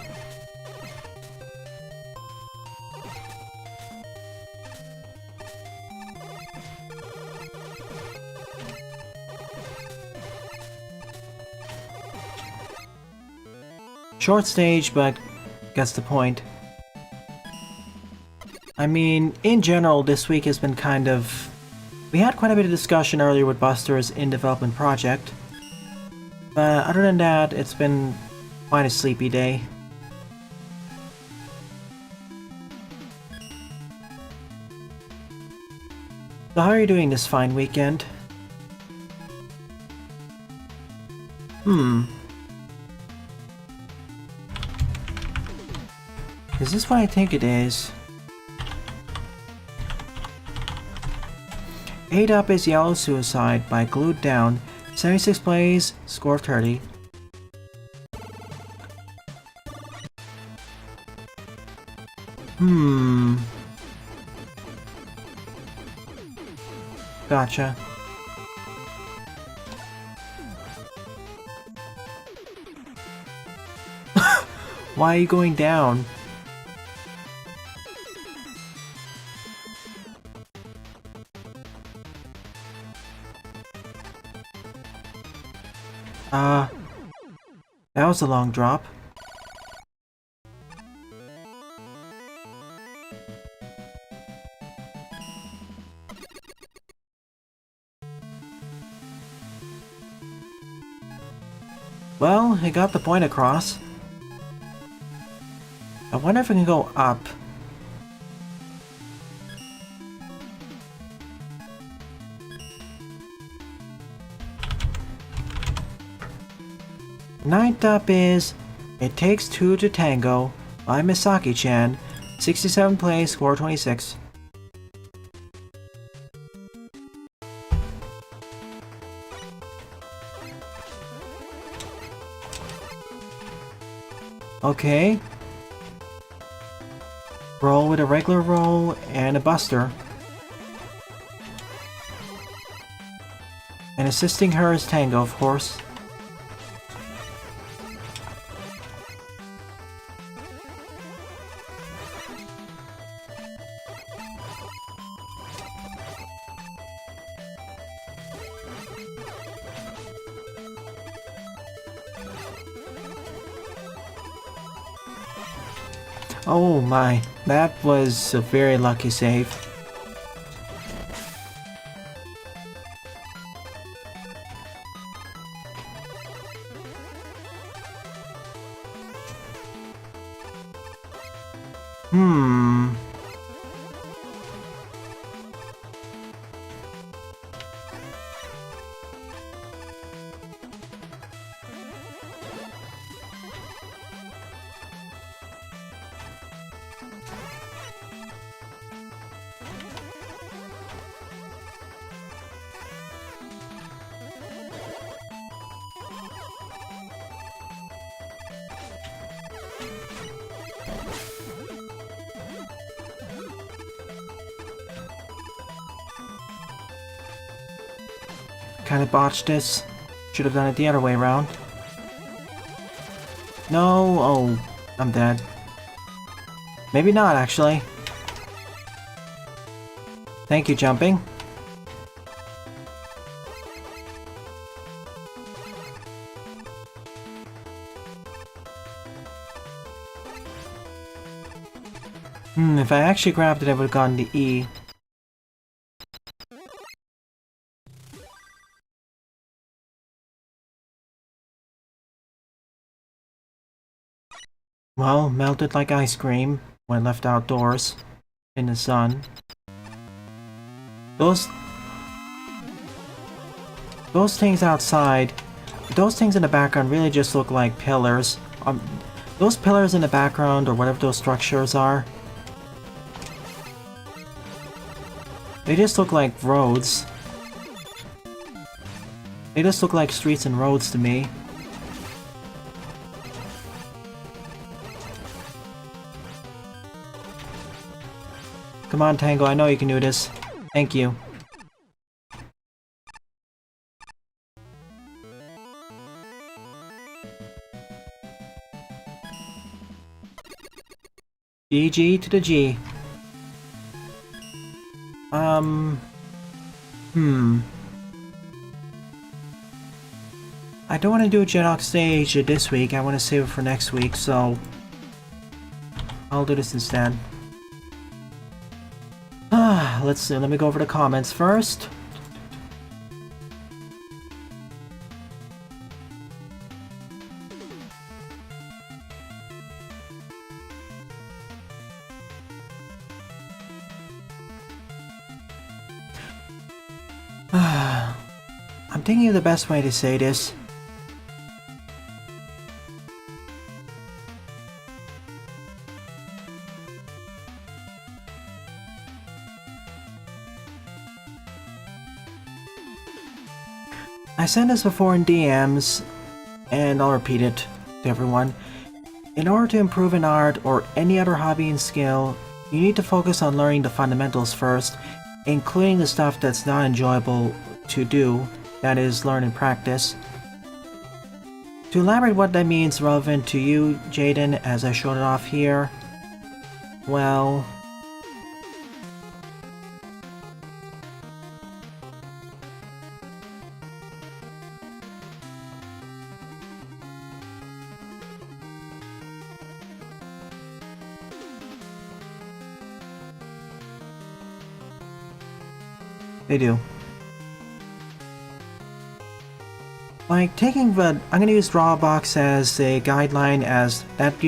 Short stage, but gets the point. I mean, in general, this week has been kind of... We had quite a bit of discussion earlier with Buster's in-development project. But other than that, it's been quite a sleepy day. So how are you doing this fine weekend? Is this what I think it is? 8 up is Yellow Suicide by Glued Down, 76 plays, score of 30. Gotcha. Why are you going down? That was a long drop. Well, it got the point across. I wonder if we can go up. Ninth up is It Takes Two to Tango by Misaki-chan. 67 plays, score 26. Okay. Roll with a regular roll and a buster. And assisting her is Tango, of course. Oh my, that was a very lucky save. Hmm. Kinda botched this. Should have done it the other way around. No, oh, I'm dead. Maybe not, actually. Thank you, jumping. If I actually grabbed it, I would have gotten the E. Well, melted like ice cream when left outdoors in the sun. Those things outside, those things in the background really just look like pillars. Those pillars in the background, or whatever those structures are, they just look like roads. They just look like streets and roads to me. Come on, Tango, I know you can do this. Thank you. GG to the G. I don't want to do a Jedi stage this week, I want to save it for next week, so I'll do this instead. Let's see, let me go over the comments first. I'm thinking of the best way to say this. I said this before in DMs, and I'll repeat it to everyone. In order to improve in art or any other hobby and skill, you need to focus on learning the fundamentals first, including the stuff that's not enjoyable to do, that is, learn and practice. To elaborate what that means relevant to you, Jaden, as I showed it off here, well... they do. Like taking the, I'm gonna use Drawbox as a guideline, as that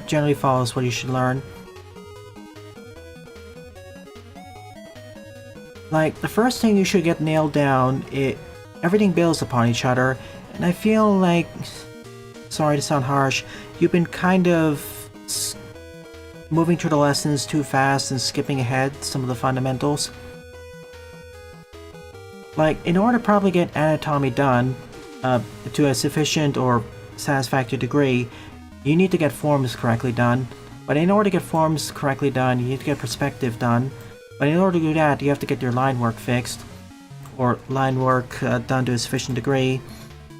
generally follows what you should learn. Like the first thing you should get nailed down, everything builds upon each other, and I feel like, sorry to sound harsh, you've been kind of moving through the lessons too fast and skipping ahead some of the fundamentals. Like, in order to probably get anatomy done to a sufficient or satisfactory degree, you need to get forms correctly done. But in order to get forms correctly done, you need to get perspective done. But in order to do that, you have to get your line work fixed, or line work done to a sufficient degree.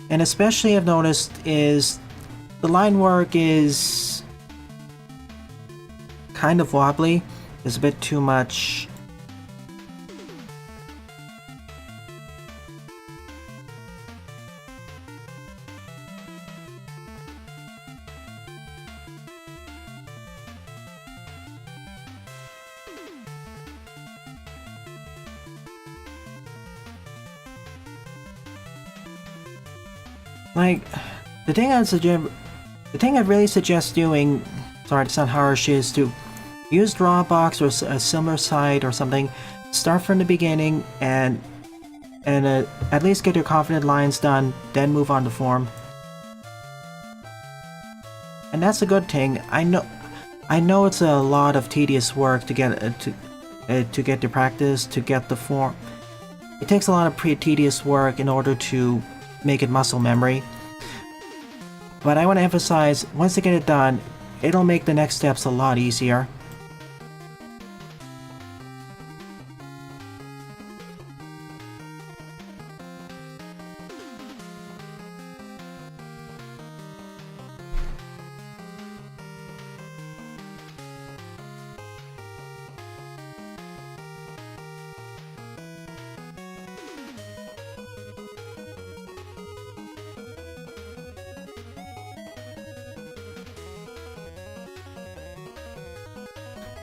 And especially I've noticed is the line work is kind of wobbly. There's a bit too much. Like, the thing I'd really suggest doing, sorry to sound harsh, is to use Drawbox or a similar site or something. Start from the beginning and at least get your confident lines done, then move on to form. And that's a good thing. I know it's a lot of tedious work to get the practice, to get the form. It takes a lot of tedious work in order to make it muscle memory. But I want to emphasize, once you get it done, it'll make the next steps a lot easier.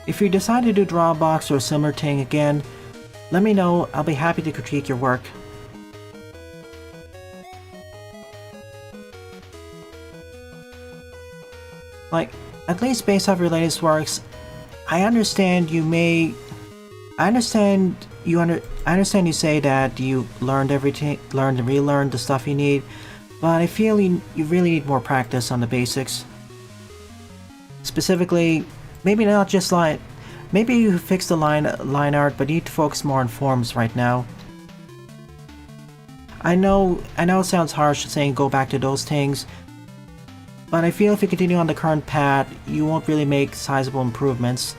If you decide to do Drawbox or a similar thing again, let me know. I'll be happy to critique your work. Like, at least based off your latest works, I understand you say that you learned everything, learned and relearned the stuff you need, but I feel you really need more practice on the basics. Specifically, maybe not just maybe you fix the line art, but you need to focus more on forms right now. I know it sounds harsh saying go back to those things, but I feel if you continue on the current path, you won't really make sizable improvements.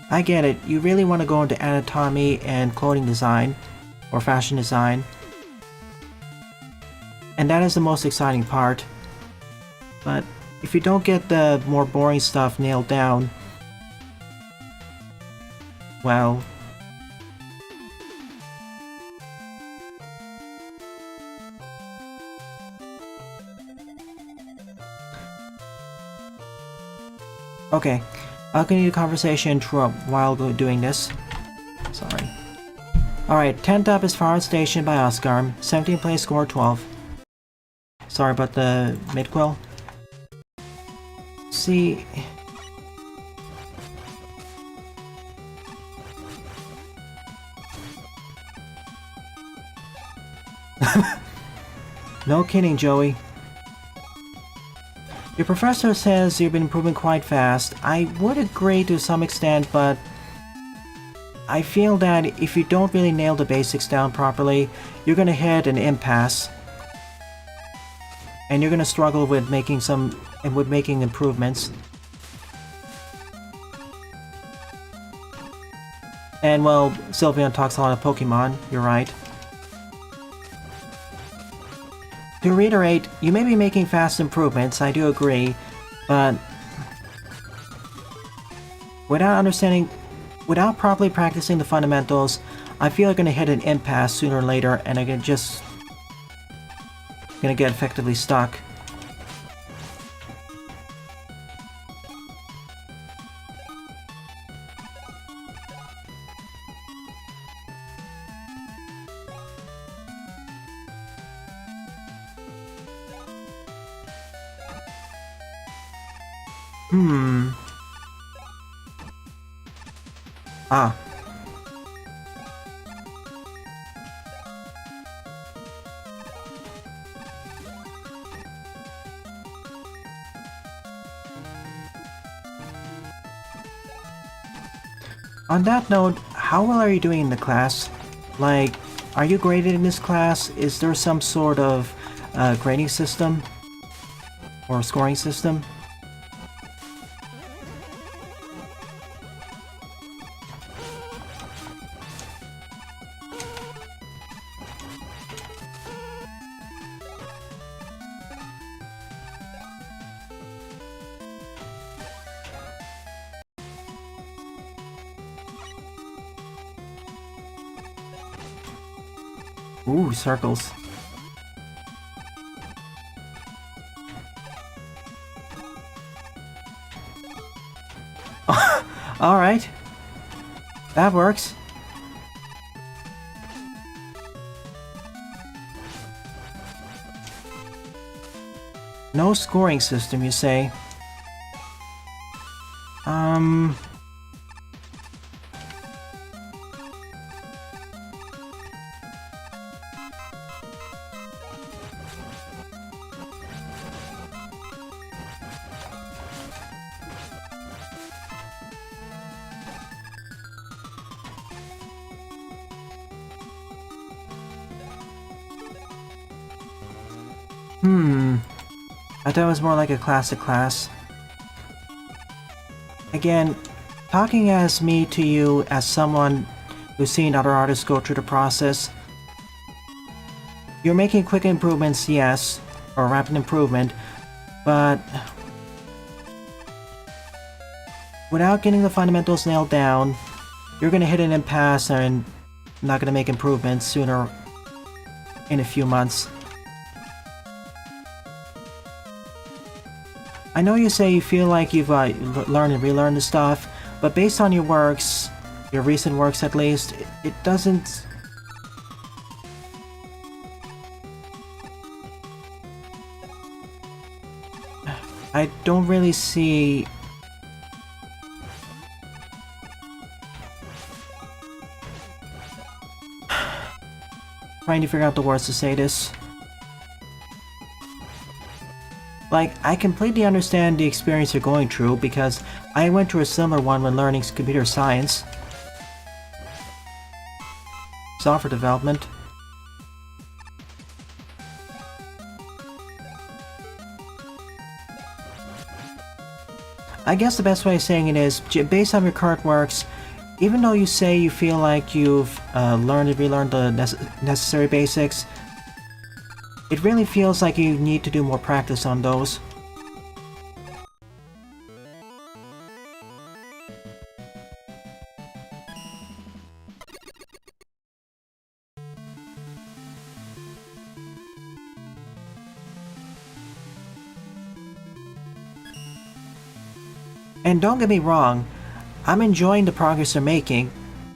I get it, you really want to go into anatomy and clothing design, or fashion design, and that is the most exciting part. But if you don't get the more boring stuff nailed down, well, okay, I'll continue the conversation while doing this. Sorry. Alright, 10th up is Forest Station by Oscar, 17th place, score 12. Sorry about the mid-quill. See... No kidding, Joey. Your professor says you've been improving quite fast. I would agree to some extent, but I feel that if you don't really nail the basics down properly, you're gonna hit an impasse. And you're gonna struggle with making improvements. And well, Sylveon talks a lot of Pokemon, you're right. To reiterate, you may be making fast improvements, I do agree, but without properly practicing the fundamentals, I feel you're gonna hit an impasse sooner or later, and I'm just gonna get effectively stuck. Ah. On that note, how well are you doing in the class? Like, are you graded in this class? Is there some sort of grading system? Or scoring system? Ooh, circles. Alright. That works. No scoring system, you say? I thought it was more like a classic class. Again, talking as me to you as someone who's seen other artists go through the process, you're making quick improvements, yes, or rapid improvement, but without getting the fundamentals nailed down, you're gonna hit an impasse and not gonna make improvements sooner in a few months. I know you say you feel like you've learned and relearned the stuff, but based on your works, your recent works at least, it doesn't... I don't really see... Trying to figure out the words to say this. Like, I completely understand the experience you're going through because I went through a similar one when learning computer science. Software development. I guess the best way of saying it is, based on your current works, even though you say you feel like you've learned and relearned the necessary basics, it really feels like you need to do more practice on those. And don't get me wrong, I'm enjoying the progress you're making.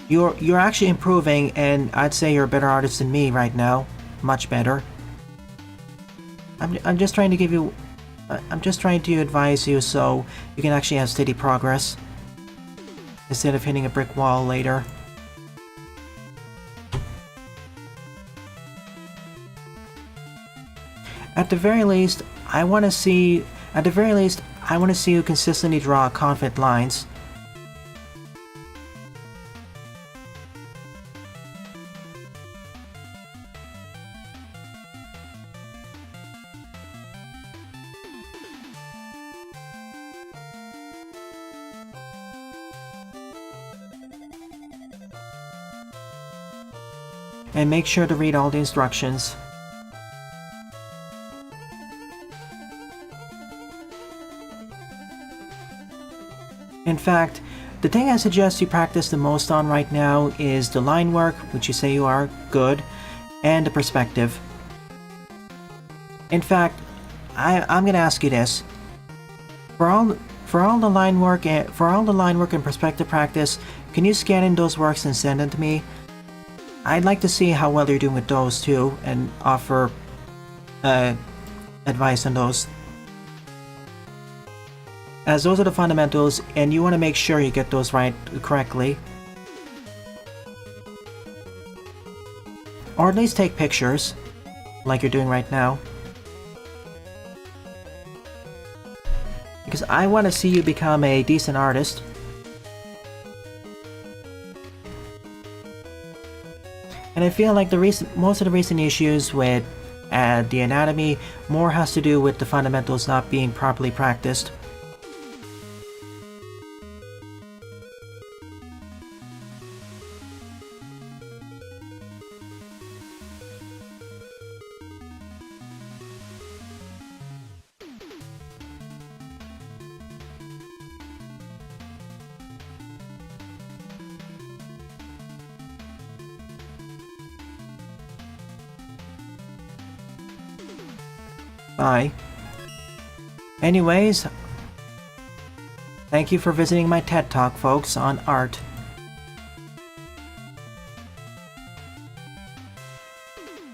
You're actually improving, and I'd say you're a better artist than me right now. Much better. I'm just trying to give you... I'm just trying to advise you so you can actually have steady progress, instead of hitting a brick wall later. At the very least, I want to see... At the very least, I want to see you consistently draw confident lines. And make sure to read all the instructions. In fact, the thing I suggest you practice the most on right now is the line work, which you say you are good, and the perspective. In fact, I'm gonna ask you this. For all the line work and perspective practice, can you scan in those works and send them to me? I'd like to see how well you're doing with those too, and offer advice on those. as those are the fundamentals, and you want to make sure you get those right correctly. Or at least take pictures, like you're doing right now. Because I want to see you become a decent artist. And I feel like most of the recent issues with the anatomy more has to do with the fundamentals not being properly practiced. Bye. Anyways, thank you for visiting my TED Talk, folks, on art.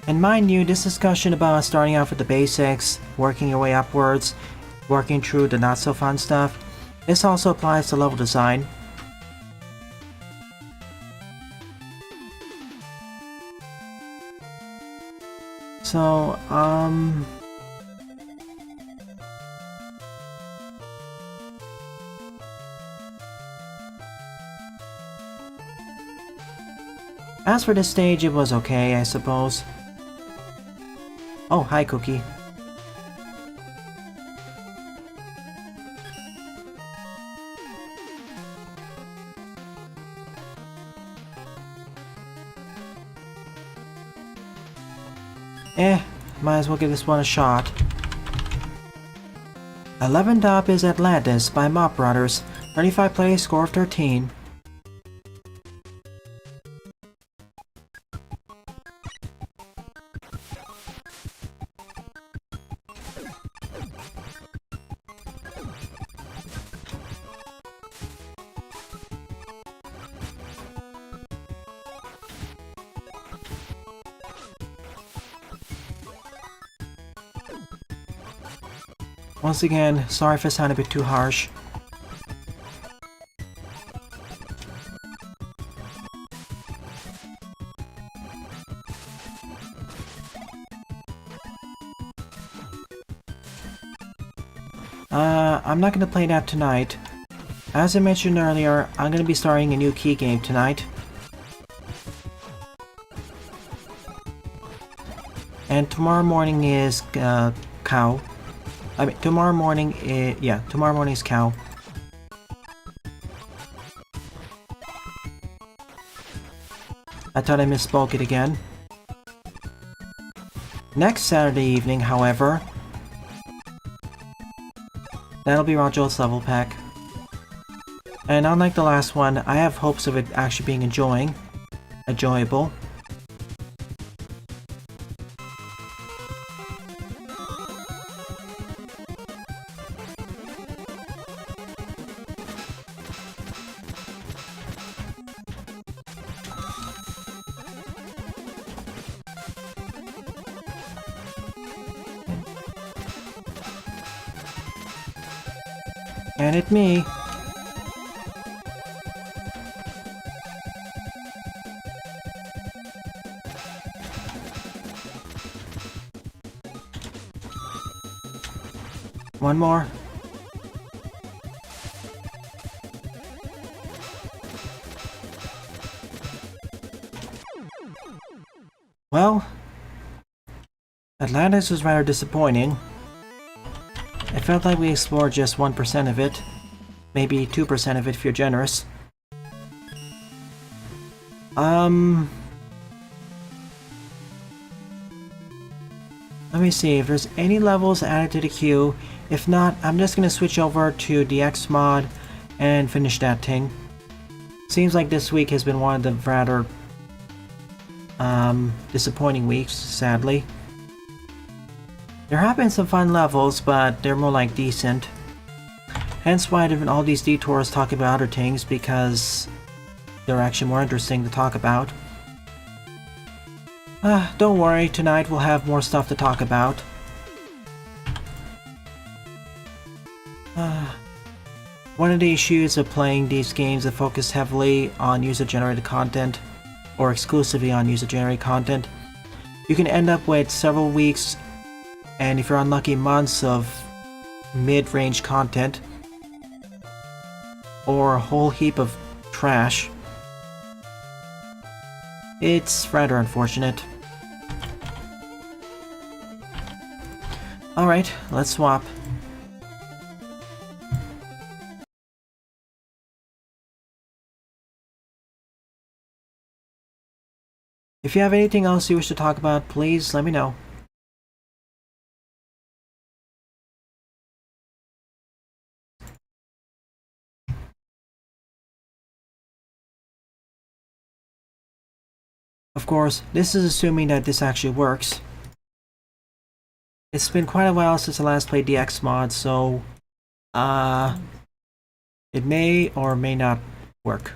And mind you, this discussion about starting off with the basics, working your way upwards, working through the not-so-fun stuff, this also applies to level design. So, as for this stage, it was okay, I suppose. Oh, hi, Cookie. Might as well give this one a shot. 11th up is Atlantis by Mop Brothers. 35 plays, score of 13. Once again, sorry if I sound a bit too harsh. I'm not gonna play that tonight. As I mentioned earlier, I'm gonna be starting a new key game tonight. And tomorrow morning is, Cow. I mean, tomorrow morning is... yeah, tomorrow morning is Cow. I thought I misspoke it again. Next Saturday evening, however, that'll be Rajo's level pack. And unlike the last one, I have hopes of it actually being enjoyable. And it me. One more. Well, Atlantis was rather disappointing. I felt like we explored just 1% of it. Maybe 2% of it if you're generous. Let me see if there's any levels added to the queue. If not, I'm just gonna switch over to the X mod and finish that thing. Seems like this week has been one of the rather disappointing weeks, sadly. There have been some fun levels, but they're more like decent. Hence why there have been all these detours talking about other things, because they're actually more interesting to talk about. Don't worry, tonight we'll have more stuff to talk about. One of the issues of playing these games that focus heavily on user-generated content, or exclusively on user-generated content, you can end up with several weeks, and if you're unlucky, months of mid-range content, or a whole heap of trash. It's rather unfortunate. Alright, let's swap. If you have anything else you wish to talk about, please let me know. Of course, this is assuming that this actually works. It's been quite a while since I last played the X mod, so it may or may not work.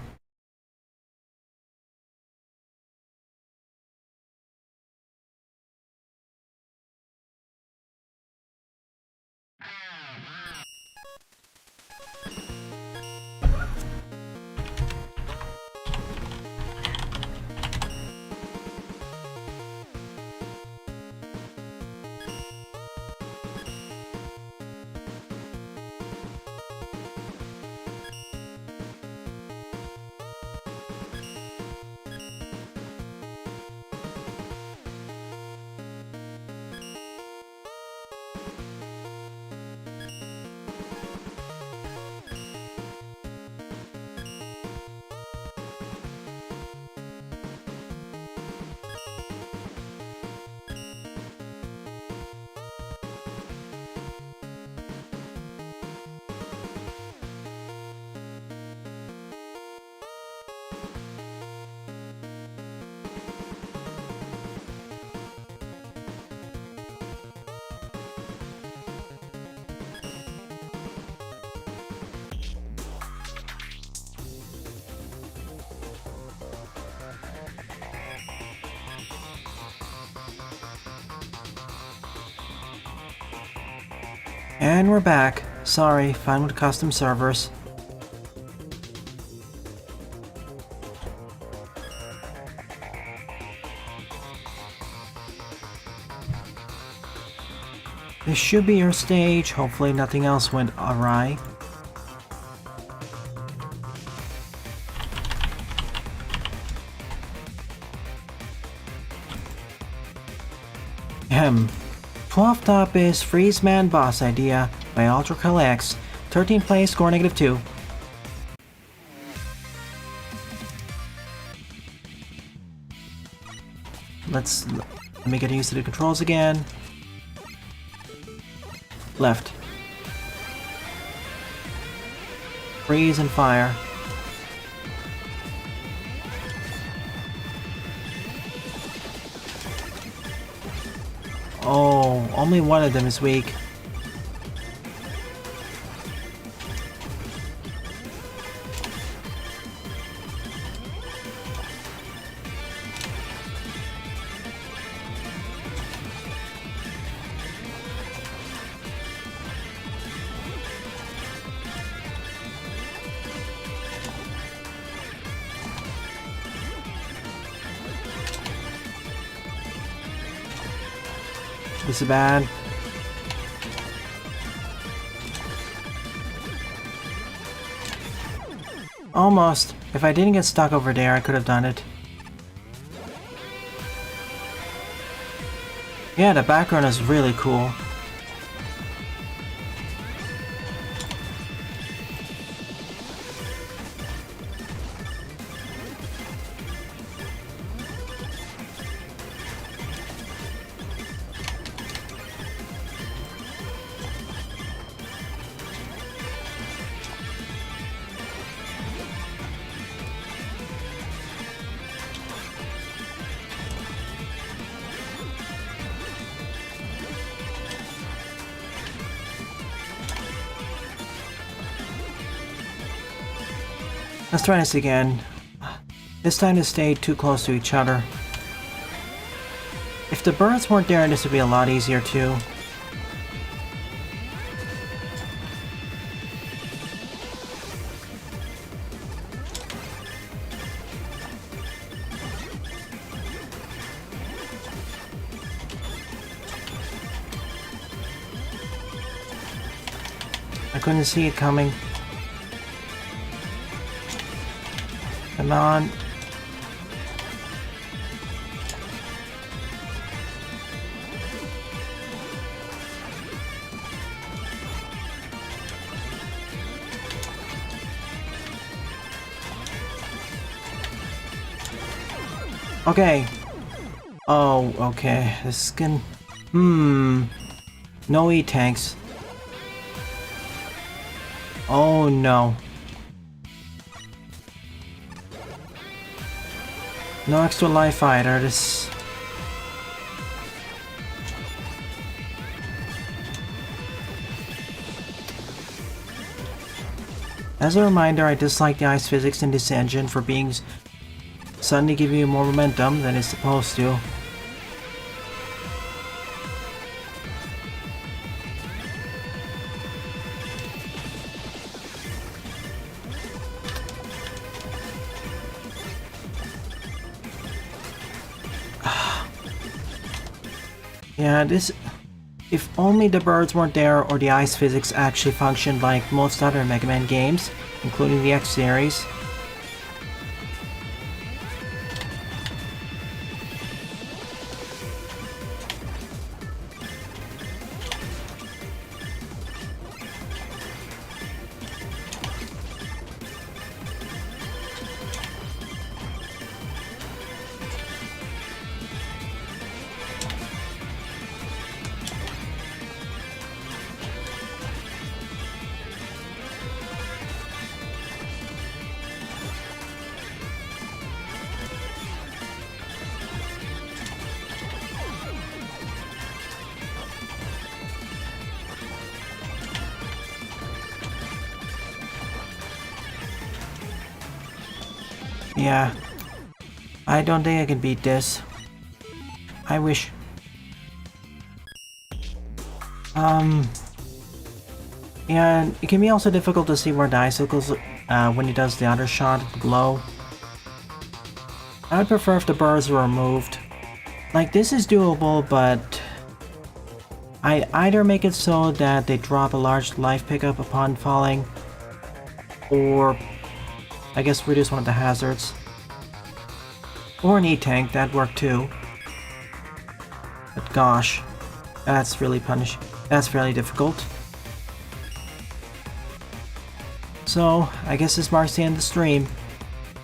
And we're back. Sorry, fine with custom servers. This should be your stage. Hopefully nothing else went awry. Ahem. 12th top is Freeze Man Boss Idea by Ultra X. 13th place, score -2. Let me get used to the controls again. Left. Freeze and fire. Oh, only one of them is weak. This is bad. Almost. If I didn't get stuck over there, I could have done it. Yeah, the background is really cool. Let's try this again. This time they stayed too close to each other. If the birds weren't there, this would be a lot easier too. I couldn't see it coming. Come on. Okay. Oh, okay. This can... No E-tanks. Oh, no. No extra life fighter. This... As a reminder, I dislike the ice physics in this engine for being suddenly giving you more momentum than it's supposed to. Yeah, this... If only the birds weren't there or the ice physics actually functioned like most other Mega Man games, including the X series. Yeah. I don't think I can beat this. I wish. Yeah, it can be also difficult to see where the icicles when he does the other shot, the glow. I would prefer if the birds were removed. Like, this is doable, but I either make it so that they drop a large life pickup upon falling, or I guess reduce one of the hazards. Or an E-tank, that'd work too. But gosh, that's really that's fairly difficult. So, I guess this marks the end of the stream.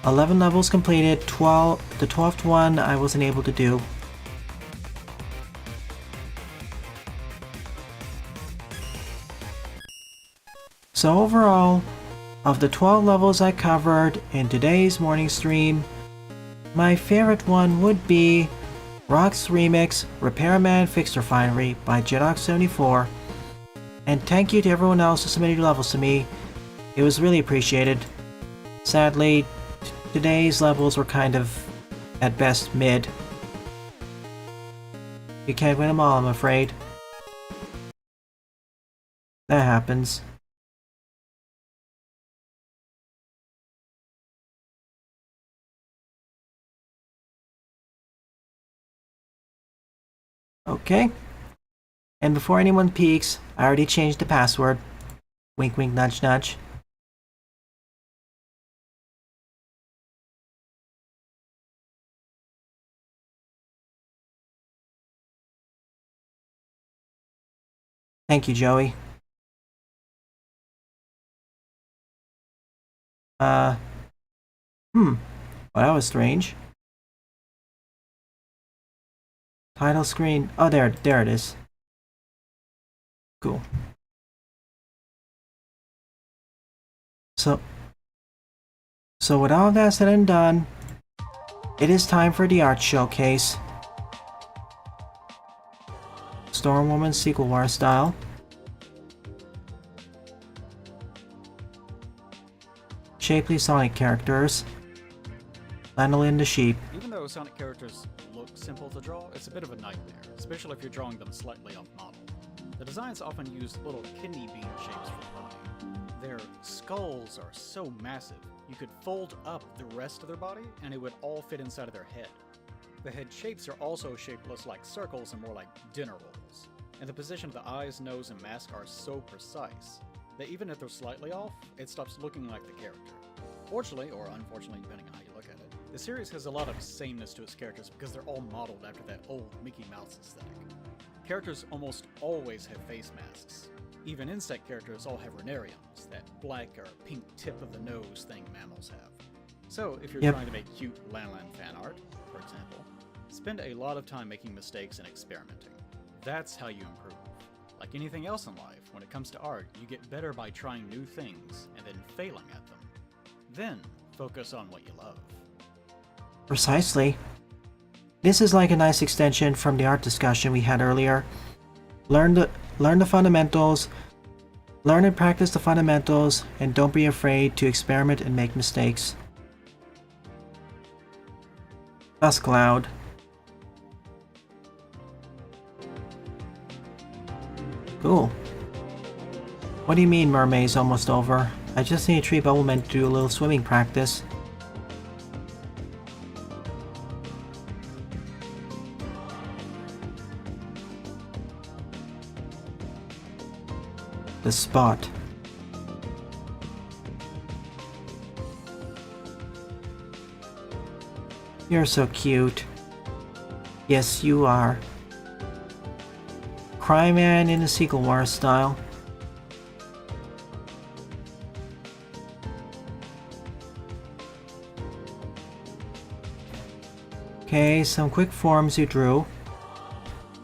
11 levels completed, the 12th one I wasn't able to do. So overall, of the 12 levels I covered in today's morning stream, my favorite one would be Rock's Remix Repairman Fixed Refinery by Jedox74. And thank you to everyone else who submitted levels to me. It was really appreciated. Sadly, today's levels were kind of, at best, mid. You can't win them all, I'm afraid. That happens. Okay. And before anyone peeks, I already changed the password. Wink wink nudge nudge. Thank you, Joey. Well, that was strange. Title screen. Oh, there it is. Cool. So with all that said and done, it is time for the art showcase. Storm Woman Sequel War style. Shapely Sonic characters. Lanolin the sheep. Even though Sonic characters look simple to draw, it's a bit of a nightmare, especially if you're drawing them slightly off model. The designs often use little kidney bean shapes for the body. Their skulls are so massive, you could fold up the rest of their body and it would all fit inside of their head. The head shapes are also shaped less like circles and more like dinner rolls. And the position of the eyes, nose, and mask are so precise. that even if they're slightly off, it stops looking like the character. Fortunately, or unfortunately, depending on how you look at it, the series has a lot of sameness to its characters because they're all modeled after that old Mickey Mouse aesthetic. Characters almost always have face masks. Even insect characters all have rhinariums, that black or pink tip of the nose thing mammals have. So, if you're trying to make cute Lan fan art, for example, spend a lot of time making mistakes and experimenting. That's how you improve. Like anything else in life, when it comes to art, you get better by trying new things and then failing at them. Then, focus on what you love. Precisely. This is like a nice extension from the art discussion we had earlier. Learn the fundamentals, learn and practice the fundamentals, and don't be afraid to experiment and make mistakes. Dust Cloud. Cool. What do you mean Mermaid's almost over? I just need a tree bubbleman to do a little swimming practice. The spot. You're so cute. Yes, you are. Cryman in the Sequel War style. Okay, some quick forms you drew.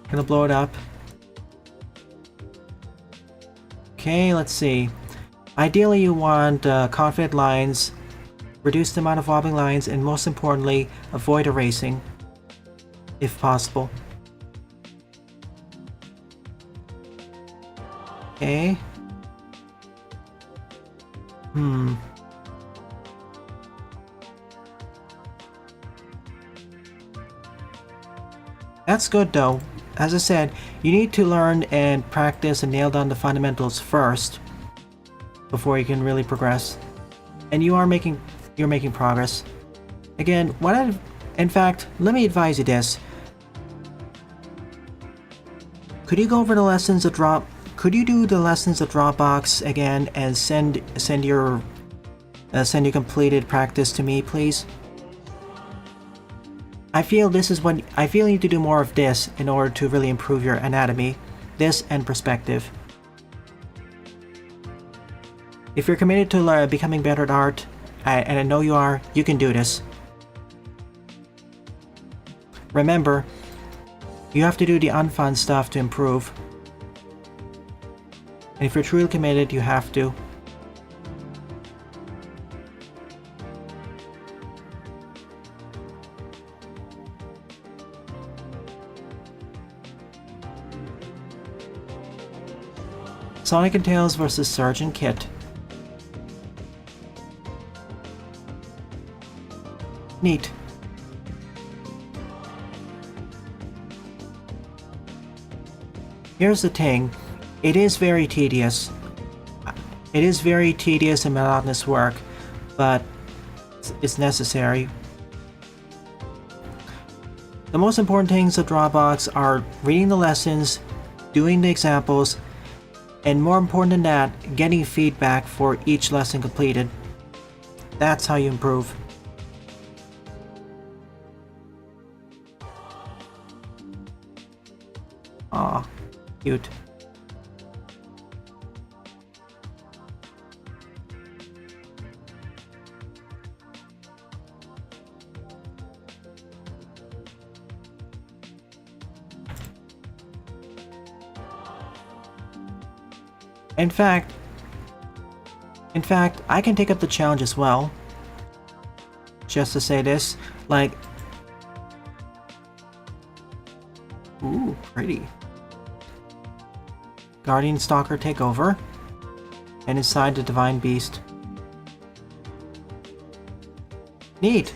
Gonna blow it up. Okay, let's see. Ideally you want confident lines, reduce the amount of wobbling lines, and most importantly, avoid erasing, if possible. Okay. That's good though. As I said, you need to learn and practice and nail down the fundamentals first before you can really progress. And you're making progress. Again, in fact, let me advise you this. Could you go over the lessons of Could you do the lessons of Dropbox again and send your completed practice to me, please? I feel you need to do more of this in order to really improve your anatomy, this and perspective. If you're committed to becoming better at art, and I know you are, you can do this. Remember, you have to do the unfun stuff to improve. And if you're truly committed, you have to. Sonic and Tails vs. Sergeant Kit. Neat. Here's the thing. It is very tedious. It is very tedious and monotonous work, but it's necessary. The most important things of Dropbox are reading the lessons, doing the examples, and more important than that, getting feedback for each lesson completed. That's how you improve. Aw, cute. In fact, I can take up the challenge as well. Just to say this, like... Ooh, pretty. Guardian Stalker take over. And inside the Divine Beast. Neat!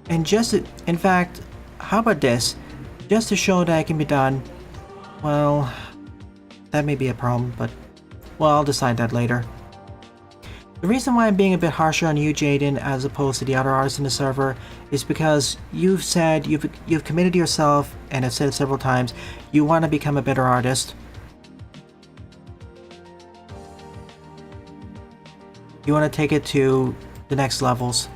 And in fact, how about this? Just to show that it can be done, well, that may be a problem, but, well, I'll decide that later. The reason why I'm being a bit harsher on you, Jaden, as opposed to the other artists in the server, is because you've said you've committed to yourself, and have said it several times, you want to become a better artist. You want to take it to the next levels.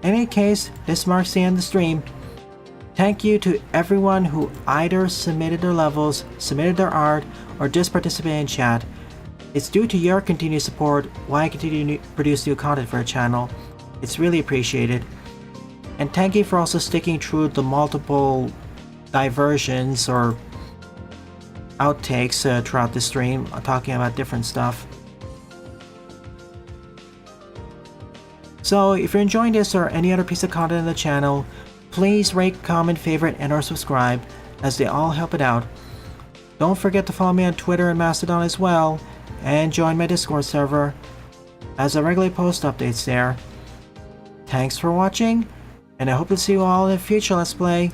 In any case, this marks the end of the stream. Thank you to everyone who either submitted their levels, submitted their art, or just participated in chat. It's due to your continued support why I continue to produce new content for our channel. It's really appreciated. And thank you for also sticking true to the multiple diversions or outtakes throughout the stream, talking about different stuff. So if you're enjoying this or any other piece of content on the channel, please rate, comment, favorite, and or subscribe, as they all help it out. Don't forget to follow me on Twitter and Mastodon as well, and join my Discord server, as I regularly post updates there. Thanks for watching, and I hope to see you all in a future Let's Play.